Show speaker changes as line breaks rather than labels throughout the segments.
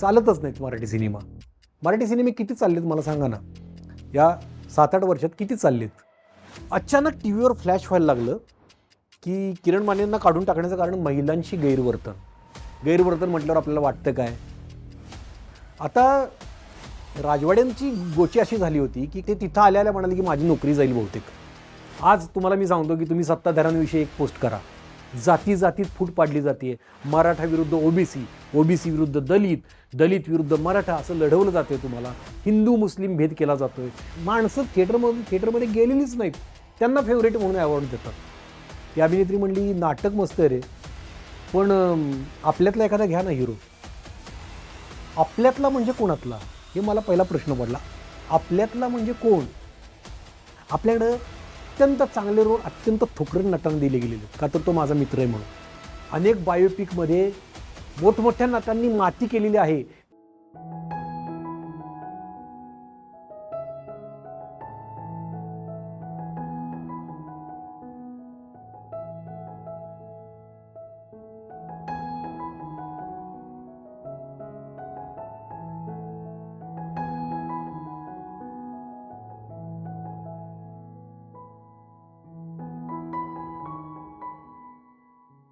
चालतच नाहीत मराठी सिनेमा. मराठी सिनेमे किती चाललेत मला सांगा ना, या 7-8 वर्षात किती चाललेत. अचानक टी व्हीवर फ्लॅश व्हायला लागलं की किरण मानेंना काढून टाकण्याचं कारण महिलांशी गैरवर्तन म्हटल्यावर आपल्याला वाटतं काय. आता राजवाड्यांची गोची अशी झाली होती की ते तिथं आल्याला म्हणाले की माझी नोकरी जाईल बहुतेक. आज तुम्हाला मी सांगतो की तुम्ही सत्ताधाऱ्यांविषयी एक पोस्ट करा, जातीत फूट पाडली जाते. मराठा विरुद्ध ओबीसी, ओबीसी विरुद्ध दलित, दलित विरुद्ध मराठा असं लढवलं जाते. तुम्हाला हिंदू मुस्लिम भेद केला जातोय. माणसं थिएटरमध्ये गेलेलीच नाहीत, त्यांना फेवरेट म्हणून अवॉर्ड देतात. ती अभिनेत्री म्हणली नाटक मस्त आहे रे, पण आपल्यातला एखादा घ्या ना हिरो. आपल्यातला म्हणजे कोणातला, हे मला पहिला प्रश्न पडला. आपल्यातला म्हणजे कोण? आपल्याकडं अत्यंत चांगले रोल अत्यंत थोकरट नटांना दिले गेलेले, का तर तो माझा मित्र आहे म्हणून. अनेक बायोपिकमध्ये मोठमोठ्या नटांनी माती केलेली आहे.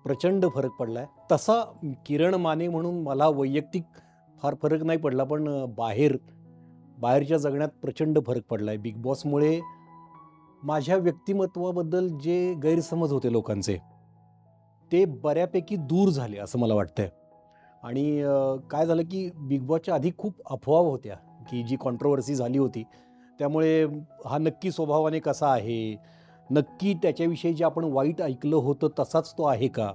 प्रचंड फरक पडला आहे. तसा किरण माने म्हणून मला वैयक्तिक फार फरक नाही पडला, पण बाहेरच्या जगण्यात प्रचंड फरक पडला आहे. बिग बॉसमुळे माझ्या व्यक्तिमत्वाबद्दल जे गैरसमज होते लोकांचे, ते बऱ्यापैकी दूर झाले असं मला वाटतंय. आणि काय झालं की बिग बॉसच्या आधी खूप अफवा होत्या की जी कॉन्ट्रोवर्सी झाली होती, त्यामुळे हा नक्की स्वभावाने कसा आहे, नक्की त्याच्याविषयी जे आपण वाईट ऐकलं होतं तसाच तो आहे का.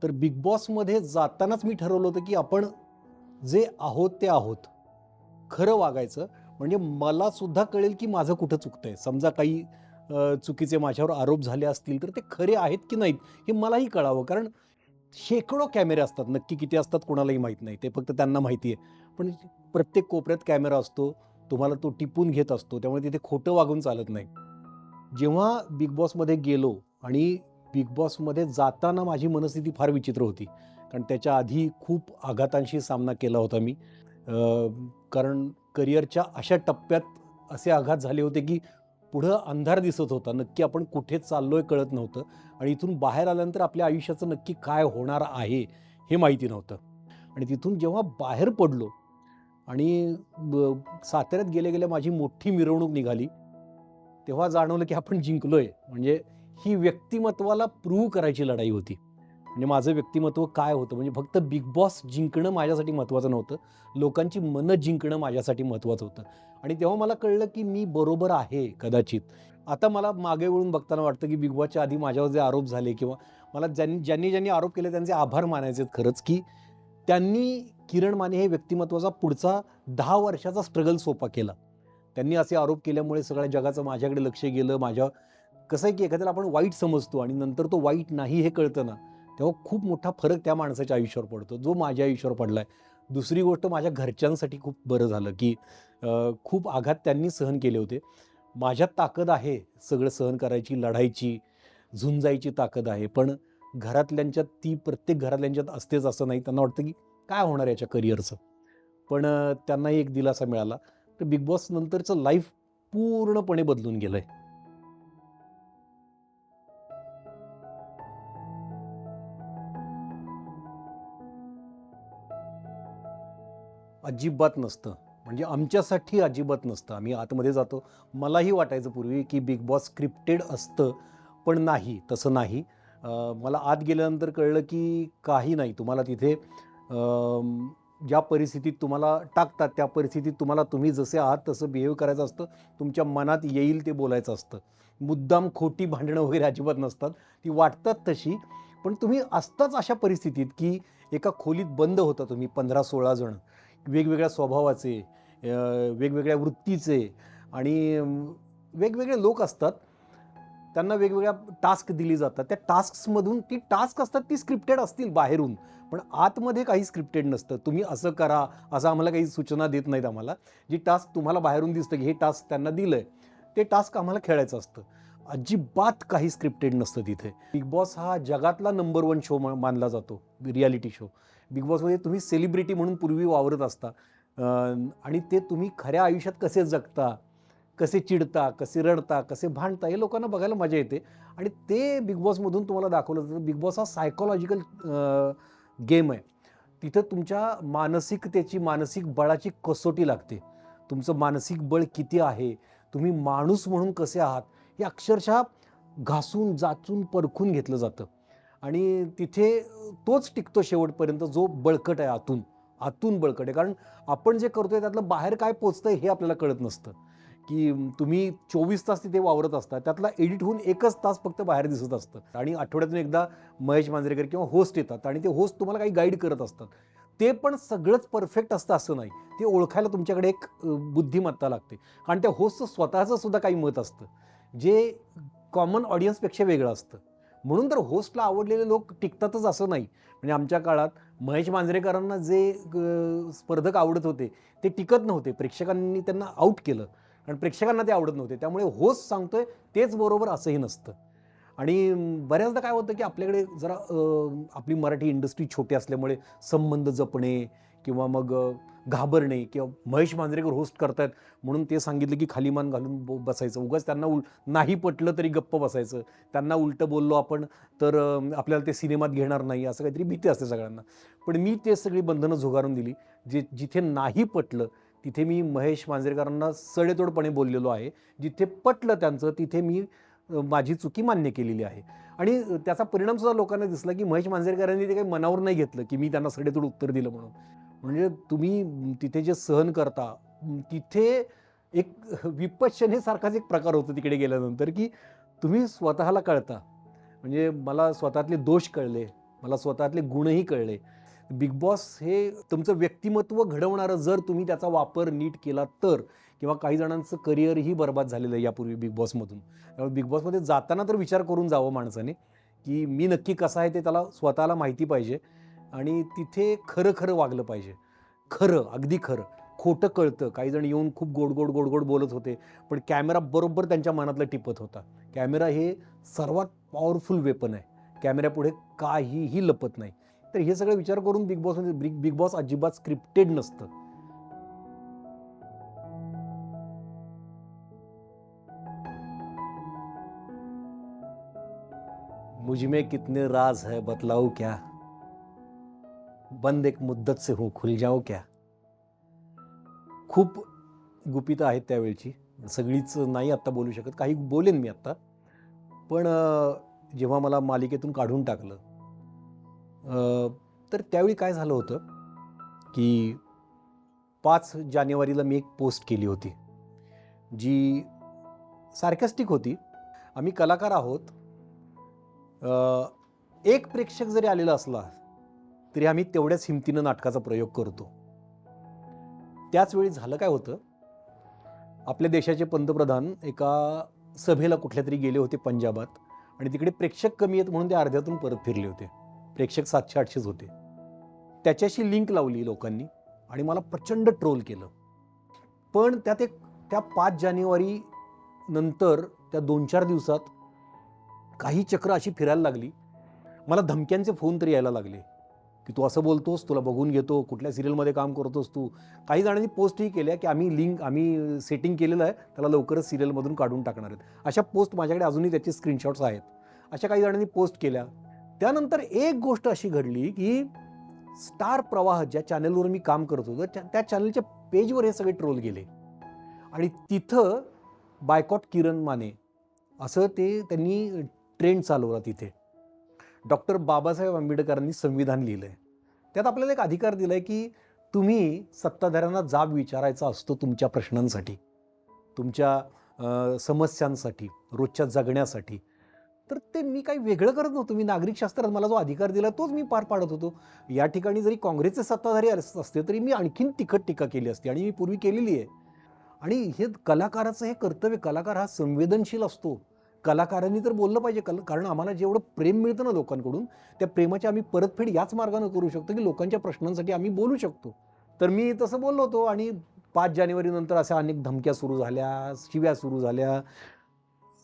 तर बिग बॉसमध्ये जातानाच मी ठरवलं होतं की आपण जे आहोत ते आहोत, खरं वागायचं. म्हणजे मला सुद्धा कळेल की माझं कुठं चुकतंय. समजा काही चुकीचे माझ्यावर आरोप झाले असतील तर ते खरे आहेत की नाहीत हे मलाही कळावं. कारण शेकडो कॅमेरे असतात, नक्की किती असतात कोणालाही माहीत नाही, ते फक्त त्यांना माहिती आहे. पण प्रत्येक कोपऱ्यात कॅमेरा असतो, तुम्हाला तो टिपून घेत असतो, त्यामुळे तिथे खोटं वागून चालत नाही. जेव्हा बिग बॉसमध्ये गेलो आणि बिग बॉसमध्ये जाताना माझी मनस्थिती फार विचित्र होती. कारण त्याच्या आधी खूप आघातांशी सामना केला होता मी. कारण करिअरच्या अशा टप्प्यात असे आघात झाले होते की पुढं अंधार दिसत होता, नक्की आपण कुठे चाललोय कळत नव्हतं. आणि इथून बाहेर आल्यानंतर आपल्या आयुष्याचं नक्की काय होणार आहे हे माहिती नव्हतं. आणि तिथून जेव्हा बाहेर पडलो आणि साताऱ्यात गेल्या माझी मोठी मिरवणूक निघाली, तेव्हा जाणवलं की आपण जिंकलोय. म्हणजे ही व्यक्तिमत्वाला प्रूव्ह करायची लढाई होती. म्हणजे माझं व्यक्तिमत्व काय होतं, म्हणजे फक्त बिग बॉस जिंकणं माझ्यासाठी महत्त्वाचं नव्हतं, लोकांची मनं जिंकणं माझ्यासाठी महत्त्वाचं होतं. आणि तेव्हा मला कळलं की मी बरोबर आहे कदाचित. आता मला मागे वळून बघताना वाटतं की बिग बॉसच्या आधी माझ्यावर जे आरोप झाले किंवा मला ज्यांनी आरोप केले त्यांचे आभार मानायचे आहेत खरंच, की त्यांनी किरण माने हे व्यक्तिमत्वाचा पुढचा 10 वर्षाचा स्ट्रगल सोपा केला. त्यांनी असे आरोप केल्यामुळे सगळ्या जगाचं माझ्याकडे लक्ष गेलं. कसं आहे की एखाद्याला आपण वाईट समजतो आणि नंतर तो वाईट नाही हे कळतं ना, तेव्हा खूप मोठा फरक त्या माणसाच्या आयुष्यावर पडतो, जो माझ्या आयुष्यावर पडला आहे. दुसरी गोष्ट, माझ्या घरच्यांसाठी खूप बरं झालं की खूप आघात त्यांनी सहन केले होते. माझ्यात ताकद आहे सगळं सहन करायची, लढायची, झुंजायची ताकद आहे. पण घरातल्यांच्यात ती प्रत्येक घरातल्यांच्यात असतेच असं नाही. त्यांना वाटतं की काय होणार याच्या करिअरचं. पण त्यांनाही एक दिलासा मिळाला. तर बिग बॉस नंतरचं लाईफ पूर्णपणे बदलून गेलंय. अजिबात नसतं. म्हणजे आमच्यासाठी अजिबात नसतं. आम्ही आतमध्ये जातो. मलाही वाटायचं पूर्वी की बिग बॉस स्क्रिप्टेड असतं, पण नाही, तसं नाही. मला आत गेल्यानंतर कळलं की काही नाही. तुम्हाला तिथे ज्या परिस्थितीत तुम्हाला टाकतात, त्या परिस्थितीत तुम्ही जसे आहात तसं बिहेव करायचं असतं. तुमच्या मनात येईल ते बोलायचं असतं. मुद्दाम खोटी भांडणं वगैरे अजिबात नसतात. ती वाटतात तशी, पण तुम्ही असताच अशा परिस्थितीत की एका खोलीत बंद होता तुम्ही 15-16 जण. वेगवेगळ्या स्वभावाचे, वेगवेगळ्या वृत्तीचे आणि वेगवेगळे लोक असतात. त्यांना वेगवेगळ्या टास्क दिली जातात. त्या टास्क्समधून ती टास्क असतात ती स्क्रिप्टेड असतील बाहेरून, पण आतमध्ये काही स्क्रिप्टेड नसतं. तुम्ही असं करा, असं आम्हाला काही सूचना देत नाहीत आम्हाला. जी टास्क तुम्हाला बाहेरून दिसतं की हे टास्क त्यांना दिलंय, ते टास्क आम्हाला खेळायचं असतं. अजिबात काही स्क्रिप्टेड नसतं तिथे. बिग बॉस हा जगातला नंबर 1 शो मानला जातो, रियालिटी शो. बिग बॉसमध्ये तुम्ही सेलिब्रिटी म्हणून पूर्वी वावरत असता आणि ते तुम्ही खऱ्या आयुष्यात कसे जगता, कसे चिडता, कसे रडता, कसे भांडता, हे लोकांना बघायला मजा येते. आणि ते बिग बॉसमधून तुम्हाला दाखवलं जातं. बिग बॉस हा सायकॉलॉजिकल गेम आहे. तिथं तुमच्या मानसिकतेची, मानसिक बळाची कसोटी लागते. तुमचं मानसिक बळ किती आहे, तुम्ही माणूस म्हणून कसे आहात, हे अक्षरशः घासून, जाचून, परखून घेतलं जातं. आणि तिथे तोच टिकतो शेवटपर्यंत जो बळकट आहे आतून. आतून बळकट आहे. कारण आपण जे करतोय त्यातलं बाहेर काय पोचतंय हे आपल्याला कळत नसतं. की तुम्ही 24 तास तिथे वावरत असता, त्यातला एडिट होऊन 1च तास फक्त बाहेर दिसत असतं. आणि आठवड्यातून एकदा महेश मांजरेकर किंवा होस्ट येतात आणि ते होस्ट तुम्हाला काही गाईड करत असतात. ते पण सगळंच परफेक्ट असतं असं नाही. ते ओळखायला तुमच्याकडे एक बुद्धिमत्ता लागते. कारण त्या होस्टचं स्वतःचं सुद्धा काही मत असतं, जे कॉमन ऑडियन्सपेक्षा वेगळं असतं. म्हणून तर होस्टला आवडलेले लोक टिकतातच असं नाही. म्हणजे आमच्या काळात महेश मांजरेकरांना जे स्पर्धक आवडत होते ते टिकत नव्हते. प्रेक्षकांनी त्यांना आऊट केलं आणि प्रेक्षकांना ते आवडत नव्हते. त्यामुळे होस्ट सांगतोय तेच बरोबर असंही नसतं. आणि बऱ्याचदा काय होतं की आपल्याकडे जरा आपली मराठी इंडस्ट्री छोटी असल्यामुळे संबंध जपणे किंवा मग घाबरणे किंवा महेश मांजरेकर होस्ट करतायत म्हणून ते सांगितलं की खाली मान घालून बसायचं. उगाच त्यांना नाही पटलं तरी गप्प बसायचं. त्यांना उलटं बोललो आपण तर आपल्याला ते सिनेमात घेणार नाही, असं काहीतरी भीती असते सगळ्यांना. पण मी ते सगळी बंधनं झुगारून दिली. जिथे नाही पटलं तिथे मी महेश मांजरेकरांना सडेतोडपणे बोललेलो आहे. जिथे पटलं त्यांचं तिथे मी माझी चुकी मान्य केलेली आहे. आणि त्याचा परिणामसुद्धा लोकांना दिसला की महेश मांजरेकरांनी ते काही मनावर नाही घेतलं की मी त्यांना सडेतोड उत्तर दिलं म्हणून. म्हणजे तुम्ही तिथे जे सहन करता, तिथे एक विपश्यनेसारखाच एक प्रकार होतो तिकडे गेल्यानंतर, की तुम्ही स्वतःला कळता. म्हणजे मला स्वतःतले दोष कळले, मला स्वतःतले गुणही कळले. बिग बॉस हे तुमचं व्यक्तिमत्व घडवणारं जर तुम्ही त्याचा वापर नीट केला तर. किंवा काही जणांचं करिअरही बरबाद झालेलं आहे यापूर्वी बिग बॉसमधून. त्यामुळे बिग बॉसमध्ये जाताना तर विचार करून जावं माणसाने, की मी नक्की कसा आहे ते त्याला स्वतःला माहिती पाहिजे आणि तिथे खरं खरं वागलं पाहिजे. खरं, अगदी खरं. खोटं कळतं. काही जण येऊन खूप गोड बोलत होते, पण कॅमेरा बरोबर त्यांच्या मनातलं टिपत होता. कॅमेरा हे सर्वात पॉवरफुल वेपन आहे. कॅमेऱ्यापुढे काहीही लपत नाही. तर हे सगळं विचार करून बिग बॉस अजिबात स्क्रिप्टेड नसतं. मुझ में कितने राज है बतलाऊ क्या, बंद एक मुद्दत से हूँ खुल जाओ क्या. खूप गुपितं आहेत त्यावेळची. सगळीच नाही आत्ता बोलू शकत. काही बोलेन मी आत्ता. पण जेव्हा मला मालिकेतून काढून टाकलं तर त्यावेळी काय झालं होतं की 5 जानेवारीला मी एक पोस्ट केली होती, जी सार्कॅस्टिक होती. आम्ही कलाकार आहोत. एक प्रेक्षक जरी आलेला असला तरी आम्ही तेवढ्याच हिमतीनं नाटकाचा प्रयोग करतो. त्याच वेळी झालं काय होतं, आपल्या देशाचे पंतप्रधान एका सभेला कुठल्यातरी गेले होते पंजाबात आणि तिकडे प्रेक्षक कमी आहेत म्हणून ते अर्ध्यातून परत फिरले होते. प्रेक्षक 700-800च होते. त्याच्याशी लिंक लावली लोकांनी आणि मला प्रचंड ट्रोल केलं. पण त्या 5 जानेवारी नंतर त्या 2-4 दिवसात काही चक्र अशी फिरायला लागली. मला धमक्यांचे फोन तरी यायला लागले की तू असं बोलतोस, तुला बघून घेतो, कुठल्या सिरियलमध्ये काम करतोस तू. काही जणांनी पोस्टही केल्या की आम्ही सेटिंग केलेलं आहे, त्याला लवकरच सिरियलमधून काढून टाकणार आहेत. अशा पोस्ट माझ्याकडे अजूनही त्याचे स्क्रीनशॉट्स आहेत. अशा काही जणांनी पोस्ट केल्या. त्यानंतर एक गोष्ट अशी घडली की स्टार प्रवाह ज्या चॅनलवर मी काम करत होतो त्या चॅनलच्या पेजवर हे सगळे ट्रोल गेले आणि तिथं बायकॉट किरण माने असं त्यांनी ट्रेंड चालवला. तिथे डॉक्टर बाबासाहेब आंबेडकरांनी संविधान लिहिलंय. त्यात आपल्याला एक अधिकार दिलाय की तुम्ही सत्ताधाऱ्यांना जाब विचारायचा असतो तुमच्या प्रश्नांसाठी, तुमच्या समस्यांसाठी, रोजच्या जगण्यासाठी. तर ते मी काही वेगळं करत नव्हतो. मी नागरिक शास्त्रात मला जो अधिकार दिला तोच मी पार पाडत होतो. या ठिकाणी जरी काँग्रेसचे सत्ताधारी असते तरी मी आणखीन तिखट टीका केली असती आणि मी पूर्वी केलेली आहे. आणि हे कलाकाराचं हे कर्तव्य. कलाकार हा संवेदनशील असतो. कलाकारांनी तर बोललं पाहिजे. कारण आम्हाला जेवढं प्रेम मिळतं ना लोकांकडून, त्या प्रेमाची आम्ही परतफेड याच मार्गाने करू शकतो की लोकांच्या प्रश्नांसाठी आम्ही बोलू शकतो. तर मी तसं बोललो होतो आणि 5 जानेवारी नंतर अशा अनेक धमक्या सुरू झाल्या, शिव्या सुरू झाल्या.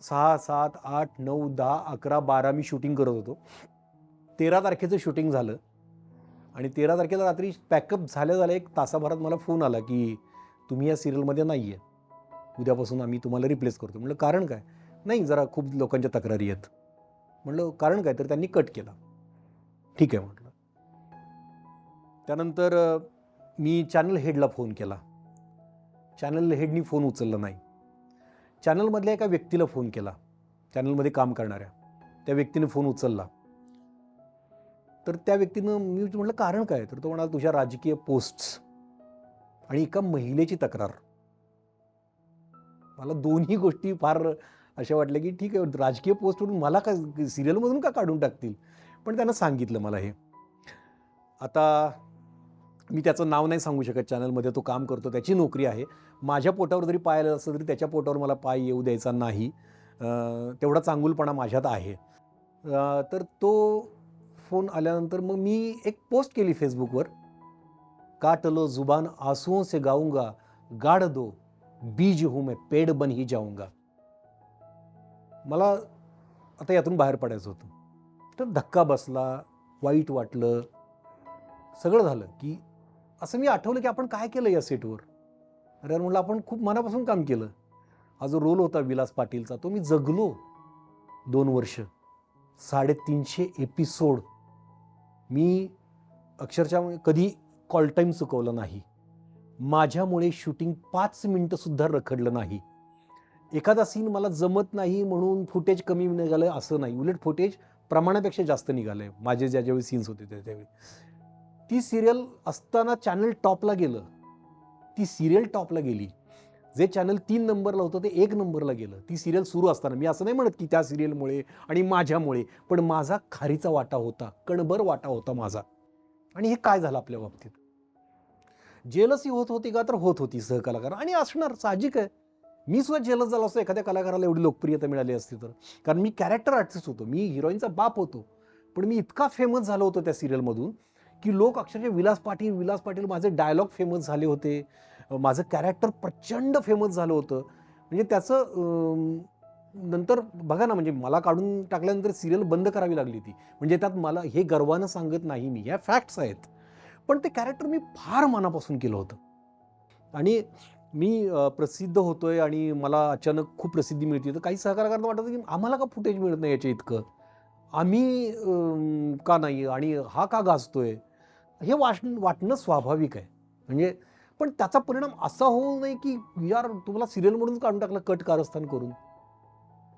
6, 7, 8, 9, 10, 11, 12 मी शूटिंग करत होतो. 13 तारखेचं शूटिंग झालं आणि 13 तारखेला रात्री पॅकअप झाल्या एक तासाभरात मला फोन आला की तुम्ही या सिरियलमध्ये नाही आहे, उद्यापासून आम्ही तुम्हाला रिप्लेस करतो. म्हटलं कारण काय? नाही जरा खूप लोकांच्या तक्रारी आहेत. म्हटलं कारण काय? तर त्यांनी कट केला. ठीक आहे म्हटलं. त्यानंतर मी चॅनल हेडला फोन केला. चॅनल हेडनी फोन उचलला नाही. चॅनलमधल्या एका व्यक्तीला फोन केला, चॅनलमध्ये काम करणाऱ्या त्या व्यक्तीने फोन उचलला. तर त्या व्यक्तीनं मी म्हटलं कारण काय? तर तो म्हणाला तुझ्या राजकीय पोस्ट्स आणि एका महिलेची तक्रार. मला दोन्ही गोष्टी फार अशा वाटल्या की ठीक आहे, राजकीय पोस्टवरून मला काय सिरियलमधून का काढून टाकतील. पण त्यानं सांगितलं मला हे. आता मी त्याचं नाव नाही सांगू शकत. चॅनलमध्ये तो काम करतो, त्याची नोकरी आहे. माझ्या पोटावर जरी पाय आलं असलं तरी त्याच्या पोटावर मला पाय येऊ द्यायचा नाही. तेवढा चांगुलपणा माझ्यात आहे. तर तो फोन आल्यानंतर मग मी एक पोस्ट केली फेसबुकवर, काट लो जुबान आंसुओं से गाऊंगा, गाड़ दो बीज हूं मैं पेड़ बन ही जाऊंगा. मला आता यातून बाहेर पडायचं होतं. तर धक्का बसला, वाईट वाटलं, सगळं झालं की असं मी आठवलं की आपण काय केलं या सेटवर. अरे म्हटलं आपण खूप मनापासून काम केलं. हा जो रोल होता विलास पाटीलचा तो मी जगलो 2 वर्ष, 350 एपिसोड. मी अक्षरशः कधी कॉल टाईम चुकवलं नाही. माझ्यामुळे शूटिंग 5 मिनिटंसुद्धा रखडलं नाही. एखादा सीन मला जमत नाही म्हणून फुटेज कमी निघालं असं नाही, उलट फुटेज प्रमाणापेक्षा जास्त निघालं आहे माझे ज्यावेळी सीन्स होते त्यावेळी. ती सिरियल असताना चॅनल टॉपला गेलं. ती सिरियल टॉपला गेली. जे चॅनल 3 नंबरला होतं ते 1 नंबरला गेलं. ती सिरियल सुरू असताना. मी असं नाही म्हणत की त्या सिरियलमुळे आणि माझ्यामुळे, पण माझा खारीचा वाटा होता, कणभर वाटा होता माझा. आणि हे काय झालं आपल्या बाबतीत? जेलसी होत होती का? तर होत होती सहकलाकार, आणि असणार, साहजिक आहे. मी सुद्धा जेलस झालो असतो एखाद्या कलाकाराला एवढी लोकप्रियता मिळाली असती तर. कारण मी कॅरेक्टर आर्टिस्ट होतो, मी हिरोईनचा बाप होतो. पण मी इतका फेमस झालो होतो त्या सिरियलमधून की लोक अक्षरशः विलास पाटील माझे डायलॉग फेमस झाले होते. माझं कॅरेक्टर प्रचंड फेमस झालं होतं. म्हणजे त्याचं नंतर बघा ना, म्हणजे मला काढून टाकल्यानंतर सिरियल बंद करावी लागली ती. म्हणजे त्यात मला हे गर्वानं सांगत नाही मी, ह्या फॅक्ट्स आहेत. पण ते कॅरेक्टर मी फार मनापासून केलं होतं. आणि मी प्रसिद्ध होतोय आणि मला अचानक खूप प्रसिद्धी मिळते, तर काही सहकार्यांना वाटतं की आम्हाला का फुटेज मिळत नाही याच्या इतकं, आम्ही का नाही, आणि हा का गाजतोय, हे वाटणं स्वाभाविक आहे. म्हणजे पण त्याचा परिणाम असा होऊ नये की यार तुम्हाला सिरियलमधून काढून टाकलं कट कारस्थान करून.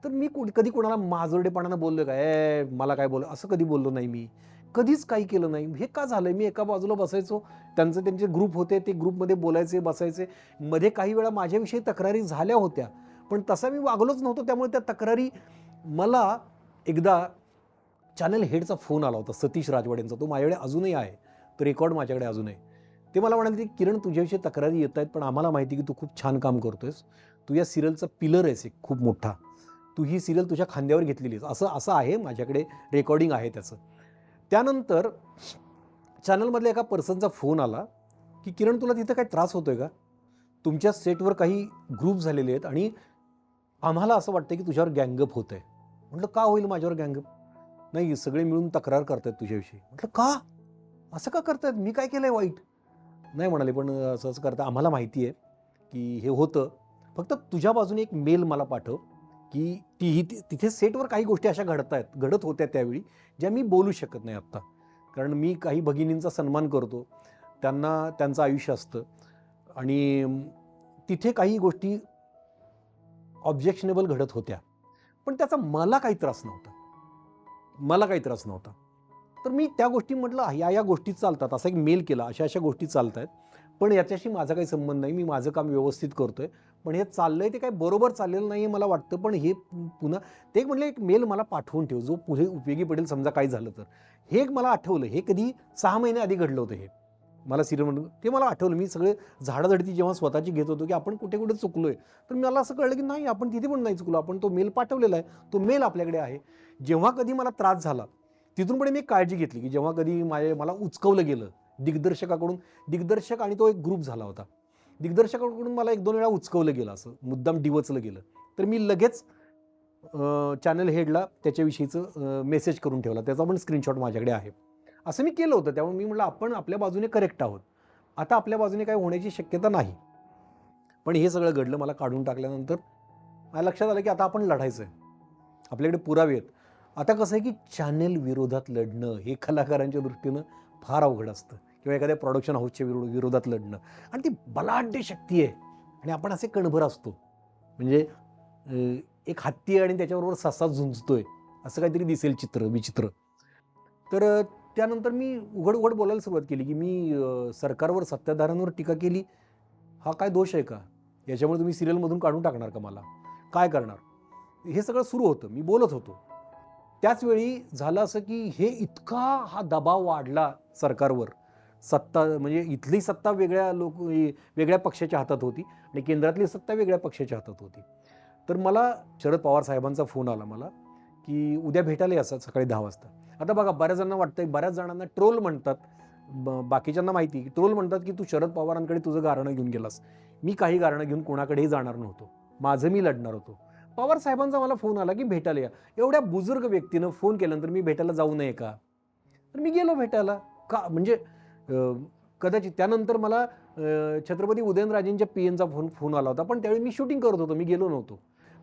तर मी कधी कोणाला माजोरडेपणानं बोललो काय, मला काय बोललं असं कधी बोललो नाही मी. कधीच काही केलं नाही. हे का झालंय? मी एका बाजूला बसायचो, त्यांचे ग्रुप होते, ते ग्रुपमध्ये बोलायचे, बसायचे. मध्ये काही वेळा माझ्याविषयी तक्रारी झाल्या होत्या, पण तसा मी वागलोच नव्हतो. त्यामुळे त्या तक्रारी मला एकदा चॅनल हेडचा फोन आला होता, सतीश राजवाडेंचा. तो माझ्याकडे अजूनही आहे, तो रेकॉर्ड माझ्याकडे अजून आहे. ते मला म्हणाले की किरण तुझ्याविषयी तक्रारी येत आहेत, पण आम्हाला माहिती की तू खूप छान काम करतोयस, तू या सिरियलचा पिलर आहेस एक खूप मोठा, तू ही सिरियल तुझ्या खांद्यावर घेतलेली आहेस, असं आहे. माझ्याकडे रेकॉर्डिंग आहे त्याचं. त्यानंतर चॅनलमधल्या एका पर्सनचा फोन आला की किरण तुला तिथं काही त्रास होतोय का? तुमच्या सेटवर काही ग्रुप झालेले आहेत आणि आम्हाला असं वाटतं की तुझ्यावर गँगअप होत आहे. म्हटलं का होईल माझ्यावर गँगअप? नाही सगळे मिळून तक्रार करतायत तुझ्याविषयी. म्हटलं का? असं का करतायत? मी काय केलंय वाईट? नाही म्हणाले, पण असं असं करता आम्हाला माहिती आहे की हे होतं, फक्त तुझ्या बाजूने एक मेल मला पाठव की तिथे सेटवर काही गोष्टी अशा घडत होत्या त्यावेळी, ज्या मी बोलू शकत नाही आत्ता. कारण मी काही भगिनींचा सन्मान करतो, त्यांना त्यांचं आयुष्य असतं, आणि तिथे काही गोष्टी ऑब्जेक्शनेबल घडत होत्या, पण त्याचा मला काही त्रास नव्हता. तर मी त्या गोष्टी म्हटलं या गोष्टी चालतात, असा एक मेल केला, अशा गोष्टी चालत आहेत, पण याच्याशी माझा काही संबंध नाही, मी माझं काम व्यवस्थित करतोय, पण हे चाललंय ते काही बरोबर चाललेलं नाही मला वाटतं. पण हे पुन्हा ते एक म्हटलं एक मेल मला पाठवून ठेव जो पुढे उपयोगी पडेल समजा काही झालं तर. हे एक मला आठवलं, हे कधी 6 महिने आधी घडलं होतं हे मला सिरियलमधून, ते मला आठवलं. मी सगळे झाडाझडती जेव्हा स्वतःची घेत होतो की आपण कुठे कुठे चुकलोय, तर मला असं कळलं की नाही आपण तिथे पण नाही चुकलो, आपण तो मेल पाठवलेला आहे, तो मेल आपल्याकडे आहे. जेव्हा कधी मला त्रास झाला तिथून पुढे मी काळजी घेतली की जेव्हा कधी मला उचकवलं गेलं दिग्दर्शकाकडून, दिग्दर्शक आणि तो एक ग्रुप झाला होता, दिग्दर्शकाकडून मला 1-2 वेळा उचकवलं गेलं, असं मुद्दाम डिवचलं गेलं, तर मी लगेच चॅनल हेडला त्याच्याविषयीचं मेसेज करून ठेवला. त्याचा पण स्क्रीनशॉट माझ्याकडे आहे. असं मी केलं होतं. त्यामुळे मी म्हटलं आपण आपल्या बाजूने करेक्ट आहोत. आता आपल्या बाजूने काही होण्याची शक्यता नाही. पण हे सगळं घडलं. मला काढून टाकल्यानंतर मला लक्षात आलं की आता आपण लढायचं आहे. आपल्याकडे पुरावे आहेत. आता कसं आहे की चॅनेल विरोधात लढणं हे कलाकारांच्या दृष्टीनं फार अवघड असतं किंवा एखाद्या प्रोडक्शन हाऊसच्या विरोधात लढणं आणि ती बलाढ्य शक्ती आहे आणि आपण असे कणभर असतो. म्हणजे एक हत्ती आहे आणि त्याच्याबरोबर ससा झुंजतोय असं काहीतरी दिसेल विचित्र. तर त्यानंतर मी उघड बोलायला सुरुवात केली की मी सरकारवर, सत्ताधाऱ्यांवर टीका केली. हा काय दोष आहे का? याच्यामुळे तुम्ही सिरियलमधून काढून टाकणार का मला? काय करणार? हे सगळं सुरू होतं. मी बोलत होतो. त्याचवेळी झालं असं की हे इतका हा दबाव वाढला सरकारवर. सत्ता म्हणजे इथली सत्ता वेगळ्या पक्षाच्या हातात होती आणि केंद्रातली सत्ता वेगळ्या पक्षाच्या हातात होती. तर मला शरद पवार साहेबांचा फोन आला मला की उद्या भेटायला या सकाळी 10 वाजता. आता बघा बऱ्याच जणांना वाटतंय, बऱ्याच जणांना ट्रोल म्हणतात, बाकीच्यांना माहिती की ट्रोल म्हणतात की तू शरद पवारांकडे तुझं गारणं घेऊन गेलास. मी काही गारणं घेऊन कोणाकडेही जाणार नव्हतो. माझं मी लढणार होतो. पवार साहेबांचा मला फोन आला की भेटायला या. एवढ्या बुजुर्ग व्यक्तीनं फोन केल्यानंतर मी भेटायला जाऊ नये का? तर मी गेलो भेटायला. का म्हणजे कदाचित त्यानंतर मला छत्रपती उदयनराजेंच्या पीएनचा फोन आला होता. पण त्यावेळी मी शूटिंग करत होतो. मी गेलो नव्हतो.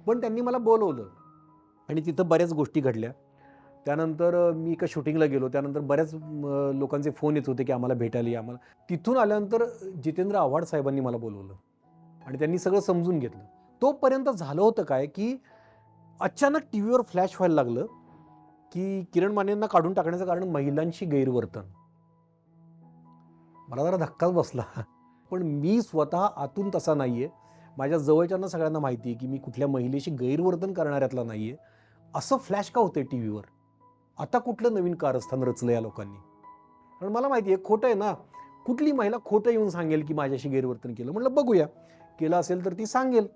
पण त्यांनी मला बोलवलं आणि तिथं बऱ्याच गोष्टी घडल्या. त्यानंतर मी एका शूटिंगला गेलो. त्यानंतर बऱ्याच लोकांचे फोन येत होते की आम्हाला भेटायला या आम्हाला. तिथून आल्यानंतर जितेंद्र आव्हाड साहेबांनी मला बोलवलं आणि त्यांनी सगळं समजून घेतलं. तोपर्यंत झालं होतं काय की अचानक टीव्हीवर फ्लॅश व्हायला लागलं की किरण मानेंना काढून टाकण्याचं कारण महिलांशी गैरवर्तन. मला जरा धक्काच बसला. पण मी स्वतः आतून तसा नाहीये. माझ्या जवळच्यांना सगळ्यांना माहिती आहे की मी कुठल्या महिलेशी गैरवर्तन करणाऱ्यातला नाहीये. असं फ्लॅश का होतंय टीव्हीवर? आता कुठलं नवीन कारस्थान रचलं या लोकांनी? कारण मला माहिती आहे खोटं आहे ना. कुठली महिला खोटं येऊन सांगेल की माझ्याशी गैरवर्तन केलं? म्हटलं बघूया. केलं असेल तर ती सांगेल.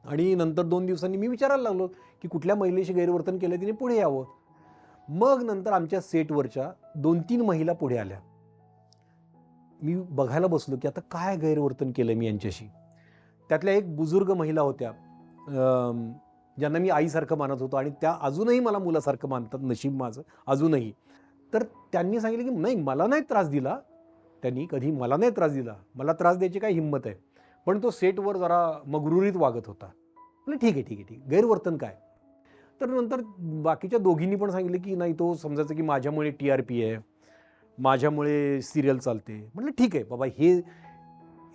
आणि नंतर 2 दिवसांनी मी विचारायला लागलो की कुठल्या महिलेशी गैरवर्तन केलं तिने पुढे यावं. मग नंतर आमच्या सेटवरच्या 2-3 महिला पुढे आल्या. मी बघायला बसलो की आता काय गैरवर्तन केलं मी यांच्याशी. त्यातल्या एक बुजुर्ग महिला होत्या ज्यांना मी आईसारखं मानत होतो आणि त्या अजूनही मला मुलासारखं मानतात. नशीब माझं अजूनही. तर त्यांनी सांगितलं की नाही मला नाही त्रास दिला. त्यांनी कधी मला नाही त्रास दिला. मला त्रास द्यायची काय हिंमत आहे. पण तो सेटवर जरा मगरुरीत वागत होता. म्हटलं ठीक आहे. गैरवर्तन काय? तर नंतर बाकीच्या दोघींनी पण सांगितलं की नाही तो समजायचं की माझ्यामुळे TRP आहे. माझ्यामुळे सिरियल चालते. म्हटलं ठीक आहे बाबा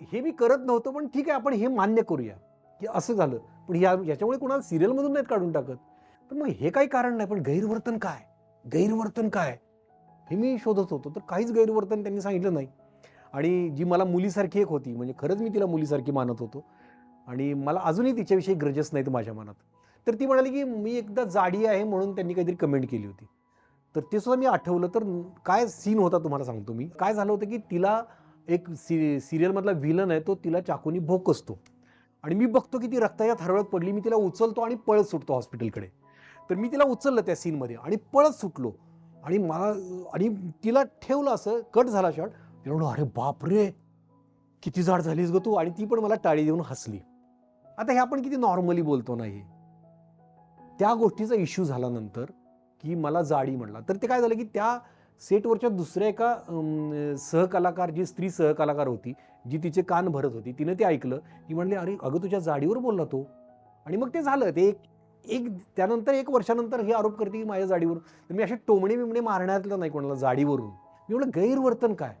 हे मी करत नव्हतो पण ठीक आहे आपण हे मान्य करूया की असं झालं. पण याच्यामुळे कोणाला सिरियलमधून नाहीत काढून टाकत. पण मग हे काही कारण नाही. पण गैरवर्तन काय? गैरवर्तन काय? हे मी शोधत होतो. तर काहीच गैरवर्तन त्यांनी सांगितलं नाही. आणि जी मला मुलीसारखी एक होती म्हणजे खरंच मी तिला मुलीसारखी मानत होतो आणि मला अजूनही तिच्याविषयी ग्रजेस नाहीत माझ्या मनात. तर ती म्हणाली की मी एकदा जाडी आहे म्हणून त्यांनी काहीतरी कमेंट केली होती. तर ते सुद्धा मी आठवलं. तर काय सीन होता तुम्हाला सांगतो मी. काय झालं होतं की तिला एक सिरियलमधला व्हिलन आहे तो तिला चाकूनी भोकसतो आणि मी बघतो की ती रक्ताच्या हरवळत पडली. मी तिला उचलतो आणि पळत सुटतो हॉस्पिटलकडे. तर मी तिला उचललं त्या सीनमध्ये आणि पळत सुटलो आणि तिला ठेवलं असं कट झाला शॉट. तिला म्हणलं अरे बापरे किती जाड झालीस ग तू. आणि ती पण मला टाळी देऊन हसली. आता हे आपण किती नॉर्मली बोलतो नाही. त्या गोष्टीचा इश्यू झाल्यानंतर की मला जाडी म्हणला. तर ते काय झालं की त्या सेटवरच्या दुसऱ्या एका सहकलाकार जी स्त्री सहकलाकार होती जी तिचे कान भरत होती तिने ते ऐकलं. ती म्हणली अरे अगं तुझ्या जाडीवर बोलला तो. आणि मग ते झालं. ते त्यानंतर 1 वर्षानंतर हे आरोप करते की माझ्या जाडीवर. तर मी असे टोमणे मारण्यातलं नाही कोणाला जाडीवरून. मी म्हटलं गैरवर्तन काय?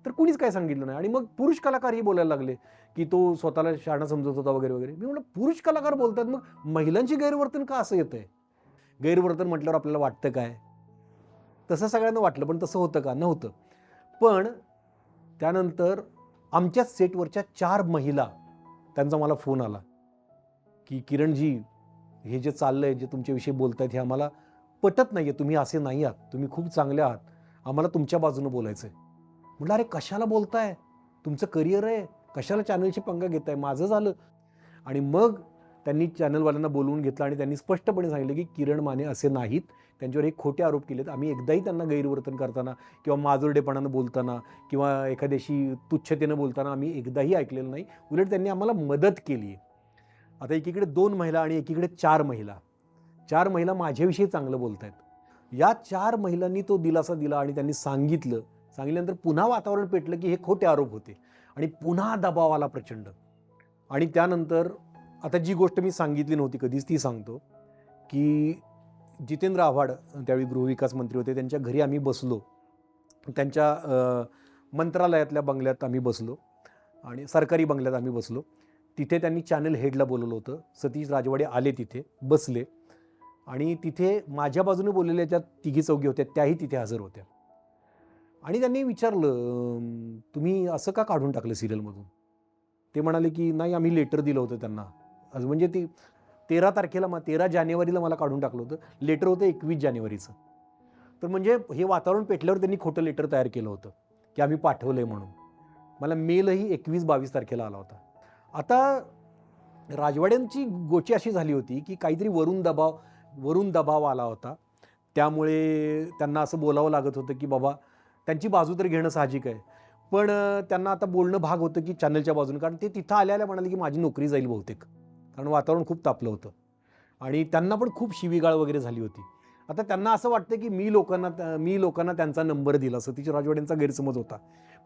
तर कुणीच काय सांगितलं नाही. आणि मग पुरुष कलाकारही बोलायला लागले की तो स्वतःला शहाणा समजत होता वगैरे. मी म्हटलं पुरुष कलाकार बोलतात मग महिलांची गैरवर्तन का असं येतंय? गैरवर्तन म्हटल्यावर आपल्याला वाटतं काय? तसं सगळ्यांना वाटलं पण तसं होतं का? नव्हतं. पण त्यानंतर आमच्याच सेटवरच्या 4 महिला त्यांचा मला फोन आला की किरणजी हे जे चाललंय जे तुमच्याविषयी बोलतायत हे आम्हाला पटत नाहीये. तुम्ही असे नाही आहात. तुम्ही खूप चांगले आहात. आम्हाला तुमच्या बाजूनं बोलायचंय. म्हटलं अरे कशाला बोलताय? तुमचं करिअर आहे. कशाला चॅनलची पंगा घेताय? माझं झालं. आणि मग त्यांनी चॅनलवाल्यांना बोलवून घेतलं आणि त्यांनी स्पष्टपणे सांगितलं की किरण माने असे नाहीत. त्यांच्यावर एक खोटे आरोप केलेत. आम्ही एकदाही त्यांना गैरवर्तन करताना किंवा माजुरडेपणानं बोलताना किंवा एखाद्याशी तुच्छतेनं बोलताना आम्ही एकदाही ऐकलेलं नाही. उलट त्यांनी आम्हाला मदत केली. आता एकीकडे 2 महिला आणि एकीकडे 4 महिला. 4 महिला माझ्याविषयी चांगलं बोलत आहेत. या 4 महिलांनी तो दिलासा दिला आणि त्यांनी सांगितल्यानंतर पुन्हा वातावरण पेटलं की हे खोटे आरोप होते आणि पुन्हा दबाव आला प्रचंड. आणि त्यानंतर आता जी गोष्ट मी सांगितली नव्हती कधीच ती सांगतो, की जितेंद्र आव्हाड त्यावेळी गृहविकास मंत्री होते, त्यांच्या घरी आम्ही बसलो. त्यांच्या मंत्रालयातल्या बंगल्यात आम्ही बसलो आणि सरकारी बंगल्यात आम्ही बसलो. तिथे त्यांनी चॅनल हेडला बोलवलं होतं. सतीश राजवाडे आले, तिथे बसले आणि तिथे माझ्या बाजूने बोललेल्या ज्या तिघी चौघी होत्या त्याही तिथे हजर होत्या. आणि त्यांनी विचारलं, तुम्ही असं का काढून टाकलं सिरियलमधून? ते म्हणाले की नाही, आम्ही लेटर दिलं होतं त्यांना. म्हणजे ती 13 तारखेला 13 जानेवारीला मला काढून टाकलं होतं. लेटर होतं 21 जानेवारीचं. तर म्हणजे हे वातावरण पेटल्यावर त्यांनी खोटं लेटर तयार केलं होतं की आम्ही पाठवलं आहे म्हणून. मला मेलही 21-22 तारखेला आला होता. आता राजवाड्यांची गोची अशी झाली होती की काहीतरी वरून दबाव आला होता. त्यामुळे त्यांना असं बोलावं लागत होतं की बाबा त्यांची बाजू तर घेणं साहजिक आहे. पण त्यांना आता बोलणं भाग होतं की चॅनलच्या बाजूने, कारण ते तिथं आल्या म्हणाले की माझी नोकरी जाईल बहुतेक, कारण वातावरण खूप तापलं होतं आणि त्यांना पण खूप शिवीगाळ वगैरे झाली होती. आता त्यांना असं वाटतं की मी लोकांना त्यांचा नंबर दिला. सतीश राजवाड्यांचा गैरसमज होता.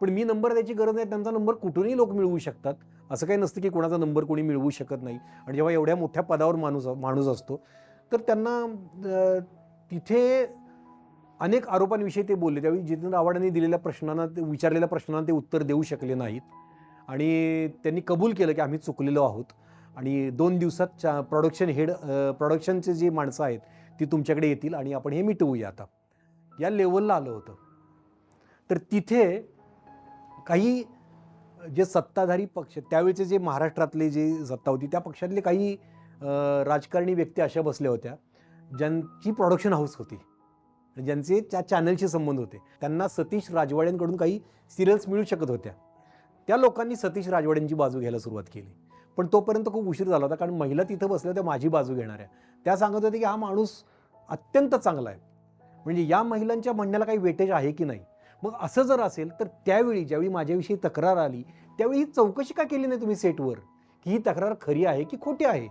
पण मी नंबर द्यायची गरज नाही. त्यांचा नंबर कुठूनही लोक मिळवू शकतात. असं काही नसतं की कोणाचा नंबर कोणी मिळवू शकत नाही. आणि जेव्हा एवढ्या मोठ्या पदावर माणूस असतो तर त्यांना तिथे अनेक आरोपांविषयी ते बोलले. त्यावेळी जितेंद्र आव्हाडांनी विचारलेल्या प्रश्नांना ते उत्तर देऊ शकले नाहीत आणि त्यांनी कबूल केलं की आम्ही चुकलेलो आहोत आणि 2 दिवसात प्रोडक्शनचे जी माणसं आहेत ती तुमच्याकडे येतील आणि आपण हे मिटवूया आता. या लेवलला आलं होतं. तर तिथे काही जे सत्ताधारी पक्ष त्यावेळेचे जे महाराष्ट्रातले जे सत्ता होती त्या पक्षातले काही राजकारणी व्यक्ती अशा बसल्या होत्या ज्यांची प्रोडक्शन हाऊस होती, ज्यांचे त्या चॅनलशी संबंध होते. त्यांना सतीश राजवाड्यांकडून काही सिरियल्स मिळू शकत होत्या. त्या लोकांनी सतीश राजवाड्यांची बाजू घ्यायला सुरुवात केली. पण तोपर्यंत खूप उशीर झाला होता, कारण महिला तिथं बसल्या त्या माझी बाजू घेणाऱ्या. त्या सांगत होत्या की हा माणूस अत्यंत चांगला आहे, म्हणजे या महिलांच्या म्हणण्याला काही वेटेज आहे की नाही. मग असं जर असेल तर त्यावेळी ज्यावेळी माझ्याविषयी तक्रार आली त्यावेळी ही चौकशी का केली नाही तुम्ही सेटवर, की ही तक्रार खरी आहे की खोटी आहे?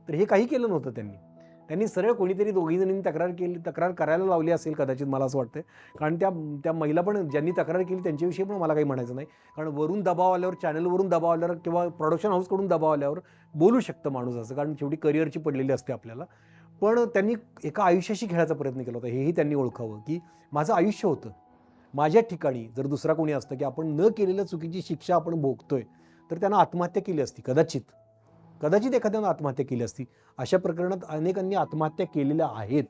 तर हे काही केलं नव्हतं त्यांनी सरळ कोणीतरी दोघी जणींनी तक्रार करायला लावली असेल कदाचित, मला असं वाटतं. कारण त्या महिला पण ज्यांनी तक्रार केली त्यांच्याविषयी पण मला काही म्हणायचं नाही, कारण वरून दबाव आल्यावर, चॅनलवरून दबाव आल्यावर किंवा प्रोडक्शन हाऊसकडून दबाव आल्यावर बोलू शकतं माणूस असं, कारण शेवटी करिअरची पडलेली असते आपल्याला. पण त्यांनी एका आयुष्याशी खेळायचा प्रयत्न केला होता. हेही त्यांनी ओळखावं की माझं आयुष्य होतं, माझ्या ठिकाणी जर दुसरा कोणी असतं की आपण न केलेल्या चुकीची शिक्षा आपण भोगतोय तर त्यानं आत्महत्या केली असती कदाचित एखाद्यानं आत्महत्या केली असती. अशा प्रकरणात अनेकांनी आत्महत्या केलेल्या आहेत